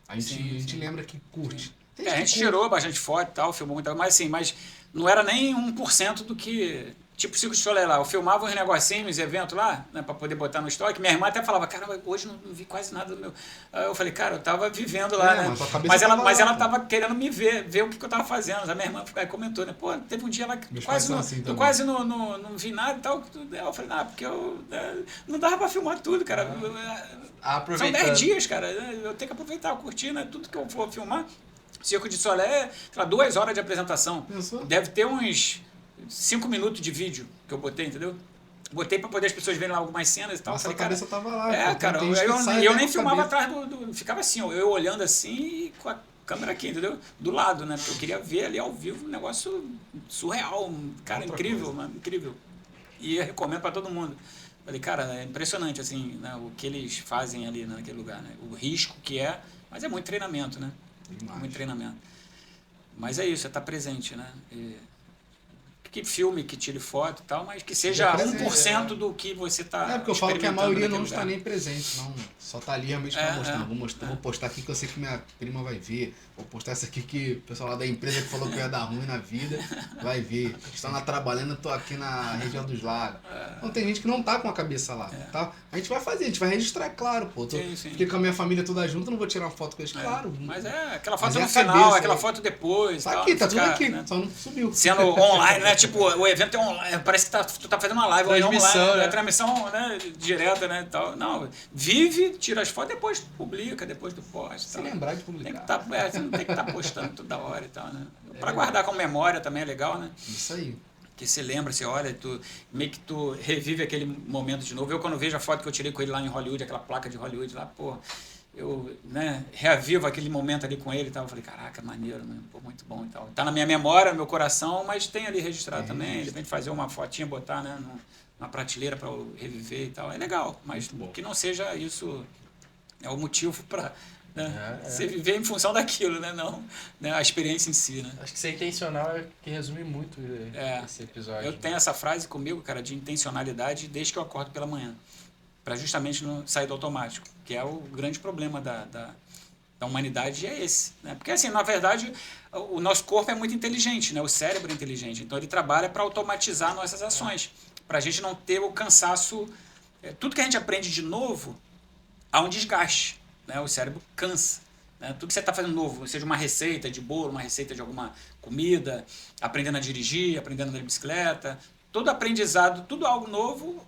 Speaker 3: a gente lembra que curte.
Speaker 1: A gente tirou bastante foto e tal, filmou muita, mas não era nem 1% do que... Tipo o Circo de Soleil lá, eu filmava uns negocinhos, eventos lá, né, pra poder botar no estoque. Minha irmã até falava, caramba, hoje não vi quase nada do meu. Aí eu falei, cara, eu tava vivendo lá, né? Mas ela tava querendo me ver o que eu tava fazendo. A minha irmã comentou, né? Pô, teve um dia lá que eu quase não vi nada e tal. Eu falei, porque eu não dava pra filmar tudo, cara. São 10 dias, cara. Eu tenho que aproveitar, curtir, né? Tudo que eu for filmar. Circo de Soleil é, sei lá, 2 horas de apresentação. Pensou? Deve ter uns 5 minutos de vídeo que eu botei, entendeu? Botei pra poder as pessoas verem lá algumas cenas e tal.
Speaker 3: Nossa, a cabeça tava lá.
Speaker 1: Cara, eu nem filmava atrás ficava assim, eu olhando assim e com a câmera aqui, entendeu? Do lado, né? Porque eu queria ver ali ao vivo um negócio surreal, cara, incrível, mano, incrível. E eu recomendo pra todo mundo. Falei, cara, é impressionante, assim, né, o que eles fazem ali naquele lugar, né? O risco que mas é muito treinamento, né? Muito treinamento. Mas é isso, é estar presente, né? Que filme, que tire foto e tal, mas que seja 1% do que você está.
Speaker 3: Porque eu falo que a maioria não está nem presente, não. Só está ali realmente para mostrar. Vou postar aqui que eu sei que minha prima vai ver. Vou postar essa aqui que o pessoal lá da empresa que falou que eu ia dar ruim na vida vai ver. Estão lá trabalhando, eu tô aqui na região dos lagos. Então tem gente que não tá com a cabeça lá. Tá? A gente vai fazer, a gente vai registrar, claro, pô. Fiquei com a minha família toda junta, não vou tirar uma foto com eles, claro.
Speaker 1: Mas aquela foto no final, aquela foto depois.
Speaker 3: Tá aqui, tá tudo aqui, né? Só não subiu.
Speaker 1: Sendo online, né? Tipo, o evento é online, parece que tu tá fazendo uma live
Speaker 2: transmissão,
Speaker 1: online,
Speaker 2: né?
Speaker 1: Transmissão, né? Direta, né? Tal. Não, vive, tira as fotos, depois publica, depois tu posta.
Speaker 3: Se lembrar de publicar.
Speaker 1: Você não tem que estar postando toda hora e tal, né? Pra guardar com memória também é legal, né?
Speaker 3: Isso aí.
Speaker 1: Que você lembra, você olha, meio que tu revive aquele momento de novo. Eu quando vejo a foto que eu tirei com ele lá em Hollywood, aquela placa de Hollywood lá, pô, eu, né, reavivo aquele momento ali com ele e tal. Eu falei, caraca, maneiro, né? Pô, muito bom e tal. Tá na minha memória, no meu coração, mas tem ali registrado também. De repente fazer uma fotinha, botar, né, numa prateleira para eu reviver e tal. É legal, mas que não seja isso o motivo para você viver em função daquilo, né? Não, né, a experiência em si, né?
Speaker 2: Acho que ser intencional é que resume muito esse episódio.
Speaker 1: Eu tenho essa frase comigo, cara, de intencionalidade desde que eu acordo pela manhã. Para justamente não sair do automático, que é o grande problema da humanidade é esse, né? Porque assim, na verdade, o nosso corpo é muito inteligente, né? O cérebro é inteligente, então ele trabalha para automatizar nossas ações, para a gente não ter o cansaço. Tudo que a gente aprende de novo, há um desgaste, né? O cérebro cansa, né? Tudo que você está fazendo novo, seja uma receita de bolo, uma receita de alguma comida, aprendendo a dirigir, aprendendo a andar de bicicleta, todo aprendizado, tudo algo novo,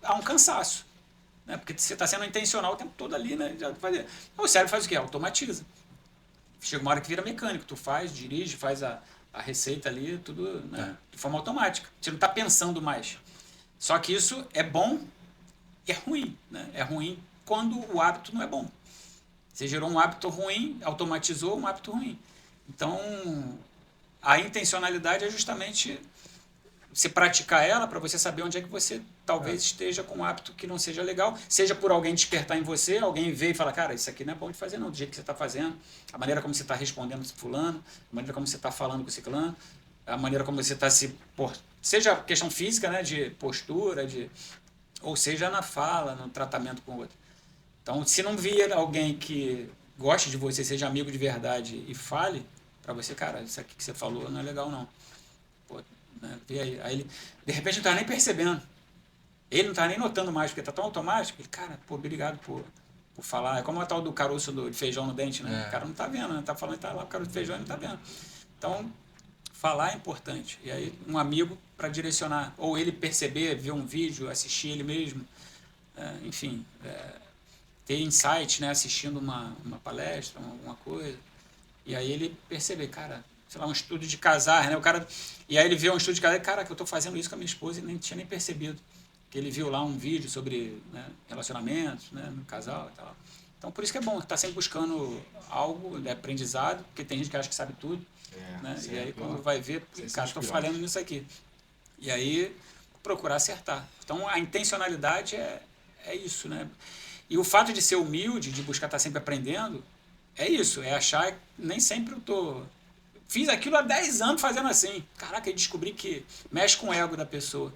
Speaker 1: há um cansaço, né? Porque você está sendo intencional o tempo todo ali, né? O cérebro faz o quê? Automatiza. Chega uma hora que vira mecânico, tu faz, dirige, faz a receita ali, tudo, né? De forma automática. Você não está pensando mais. Só que isso é bom e é ruim, né? É ruim quando o hábito não é bom. Você gerou um hábito ruim, automatizou um hábito ruim. Então, a intencionalidade é justamente você praticar ela para você saber onde é que você talvez esteja com um hábito que não seja legal, seja por alguém despertar em você, alguém ver e falar, cara, isso aqui não é bom de fazer não, do jeito que você está fazendo, a maneira como você está respondendo fulano, a maneira como você está falando com o ciclano, a maneira como você está seja questão física, né, de postura, ou seja na fala, no tratamento com o outro. Então, se não vir alguém que goste de você, seja amigo de verdade e fale para você, cara, isso aqui que você falou não é legal não. Pô, né? Aí ele, de repente, não tá nem percebendo. Ele não tá nem notando mais, porque tá tão automático. Ele, cara, pô, obrigado por falar. É como a tal do caroço de feijão no dente, né? O cara não tá vendo, né? Tá falando que tá lá o caroço de feijão e não tá vendo. Então, falar é importante. E aí, um amigo para direcionar. Ou ele perceber, ver um vídeo, assistir ele mesmo. Enfim, ter insight, né? Assistindo uma palestra, alguma coisa. E aí ele perceber, cara, sei lá, um estudo de casar, né? O cara, e aí ele vê um estudo de casar, cara, que eu tô fazendo isso com a minha esposa e nem tinha nem percebido. Que ele viu lá um vídeo sobre, né, relacionamentos, né, no casal e tal. Então, por isso que é bom estar sempre buscando algo de aprendizado, porque tem gente que acha que sabe tudo, né? E aí quando vai ver, cara, estou falhando nisso aqui. E aí procurar acertar. Então, a intencionalidade é isso, né? E o fato de ser humilde, de buscar estar sempre aprendendo, é isso, é achar que nem sempre eu tô... Fiz aquilo há 10 anos fazendo assim. Caraca, eu descobri que mexe com o ego da pessoa.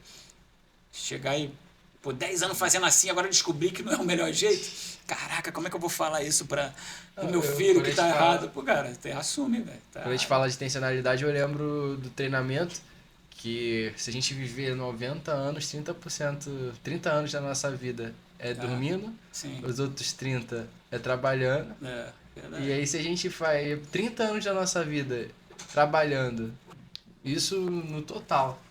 Speaker 1: Chegar e, pô, 10 anos fazendo assim, agora eu descobri que não é o melhor jeito. Caraca, como é que eu vou falar isso para o meu filho que tá errado? Pô, cara, assume, velho.
Speaker 2: Quando a gente fala de intencionalidade, eu lembro do treinamento que se a gente viver 90 anos, 30 anos da nossa vida é dormindo, os outros 30 é trabalhando. E aí se a gente faz 30 anos da nossa vida trabalhando, isso no total,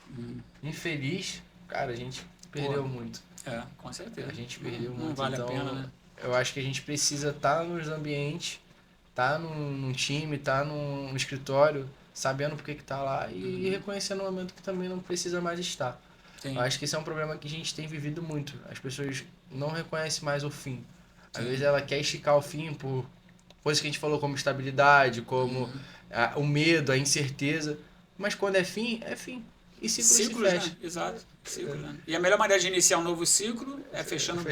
Speaker 2: infeliz, cara, a gente perdeu muito.
Speaker 1: Com certeza.
Speaker 2: A gente perdeu muito.
Speaker 1: Não vale
Speaker 2: então,
Speaker 1: a pena, né?
Speaker 2: Eu acho que a gente precisa estar nos ambientes, estar num time, estar num escritório, sabendo por que tá lá e reconhecendo o momento que também não precisa mais estar. Eu acho que esse é um problema que a gente tem vivido muito. As pessoas não reconhecem mais o fim. Às vezes ela quer esticar o fim por coisas que a gente falou, como estabilidade, como o medo, a incerteza. Mas quando é fim, é fim. E ciclos se fecha.
Speaker 1: Né? Exato. Ciclo, né? E a melhor maneira de iniciar um novo ciclo é fechando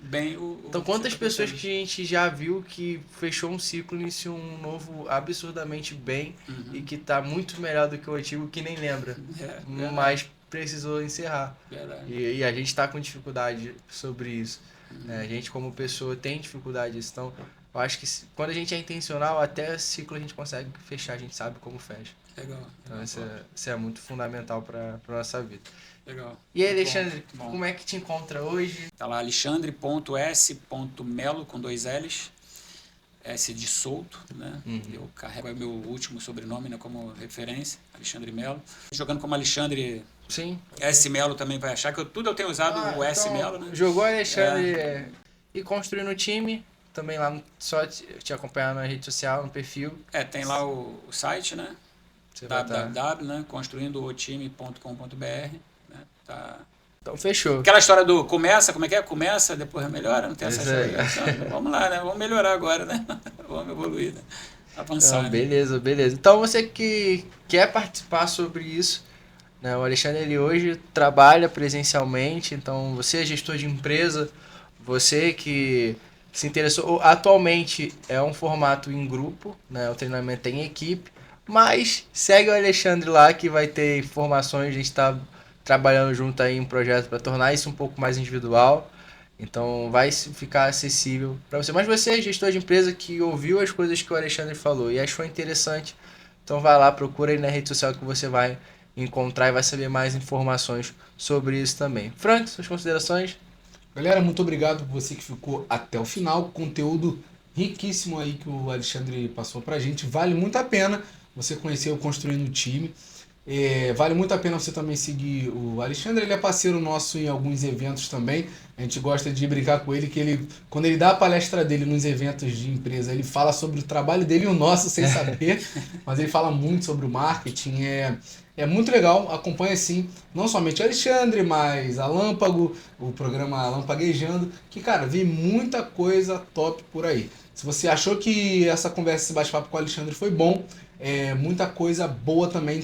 Speaker 1: bem o
Speaker 2: Então, quantas pessoas que a gente já viu que fechou um ciclo, iniciou um novo absurdamente bem e que tá muito melhor do que o antigo, que nem lembra. Mas precisou encerrar. E a gente tá com dificuldade sobre isso. A gente, como pessoa, tem dificuldade disso. Então, eu acho que quando a gente é intencional, até ciclo a gente consegue fechar, a gente sabe como fecha.
Speaker 1: Legal.
Speaker 2: Então, isso é muito fundamental para nossa vida.
Speaker 1: Legal.
Speaker 2: E aí, Alexandre, como é que te encontra hoje?
Speaker 1: Tá lá, alexandre.s.melo, com 2 L's, S de solto, né? Eu carrego o meu último sobrenome, né, como referência, Alexandre Melo. Jogando como Alexandre...
Speaker 2: Sim.
Speaker 1: S. Melo também vai achar, que eu tenho usado o S. Melo, né?
Speaker 2: Jogou Alexandre e construindo o time, também lá, só te acompanhar na rede social, no perfil.
Speaker 1: Tem lá o site, né? www, né? construindootime.com.br, né? Tá.
Speaker 2: Então fechou.
Speaker 1: Aquela história do começa, como é que é? Começa, depois melhora, não tem essa história. Vamos lá, né? Vamos melhorar agora, né? Vamos evoluir, né? Avançar.
Speaker 2: Não, beleza. Então você que quer participar sobre isso, né? O Alexandre, ele hoje trabalha presencialmente, então você é gestor de empresa, você que se interessou, atualmente é um formato em grupo, né? O treinamento é em equipe, mas segue o Alexandre lá que vai ter informações, a gente está trabalhando junto aí em um projeto para tornar isso um pouco mais individual. Então vai ficar acessível para você. Mas você é gestor de empresa que ouviu as coisas que o Alexandre falou e achou interessante, então vai lá, procura aí na rede social que você vai encontrar e vai saber mais informações sobre isso também. Frank, suas considerações?
Speaker 3: Galera, muito obrigado por você que ficou até o final. Conteúdo riquíssimo aí que o Alexandre passou pra gente. Vale muito a pena você conhecer o Construindo o Time. Vale muito a pena você também seguir o Alexandre. Ele é parceiro nosso em alguns eventos também. A gente gosta de brincar com ele, que ele, quando ele dá a palestra dele nos eventos de empresa, ele fala sobre o trabalho dele e o nosso sem saber. Mas ele fala muito sobre o marketing. É muito legal, acompanha sim, não somente o Alexandre, mas a Lâmpago, o programa Lampaguejando, que, cara, vem muita coisa top por aí. Se você achou que essa conversa, esse bate-papo com o Alexandre foi bom, muita coisa boa também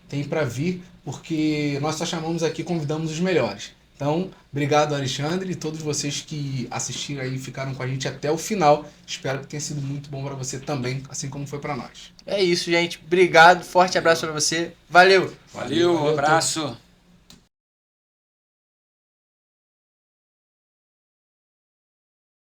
Speaker 3: tem para vir, porque nós só chamamos aqui, convidamos os melhores. Então, obrigado, Alexandre, e todos vocês que assistiram aí e ficaram com a gente até o final. Espero que tenha sido muito bom para você também, assim como foi para nós.
Speaker 2: É isso, gente. Obrigado. Forte abraço para você. Valeu.
Speaker 1: Valeu, um abraço.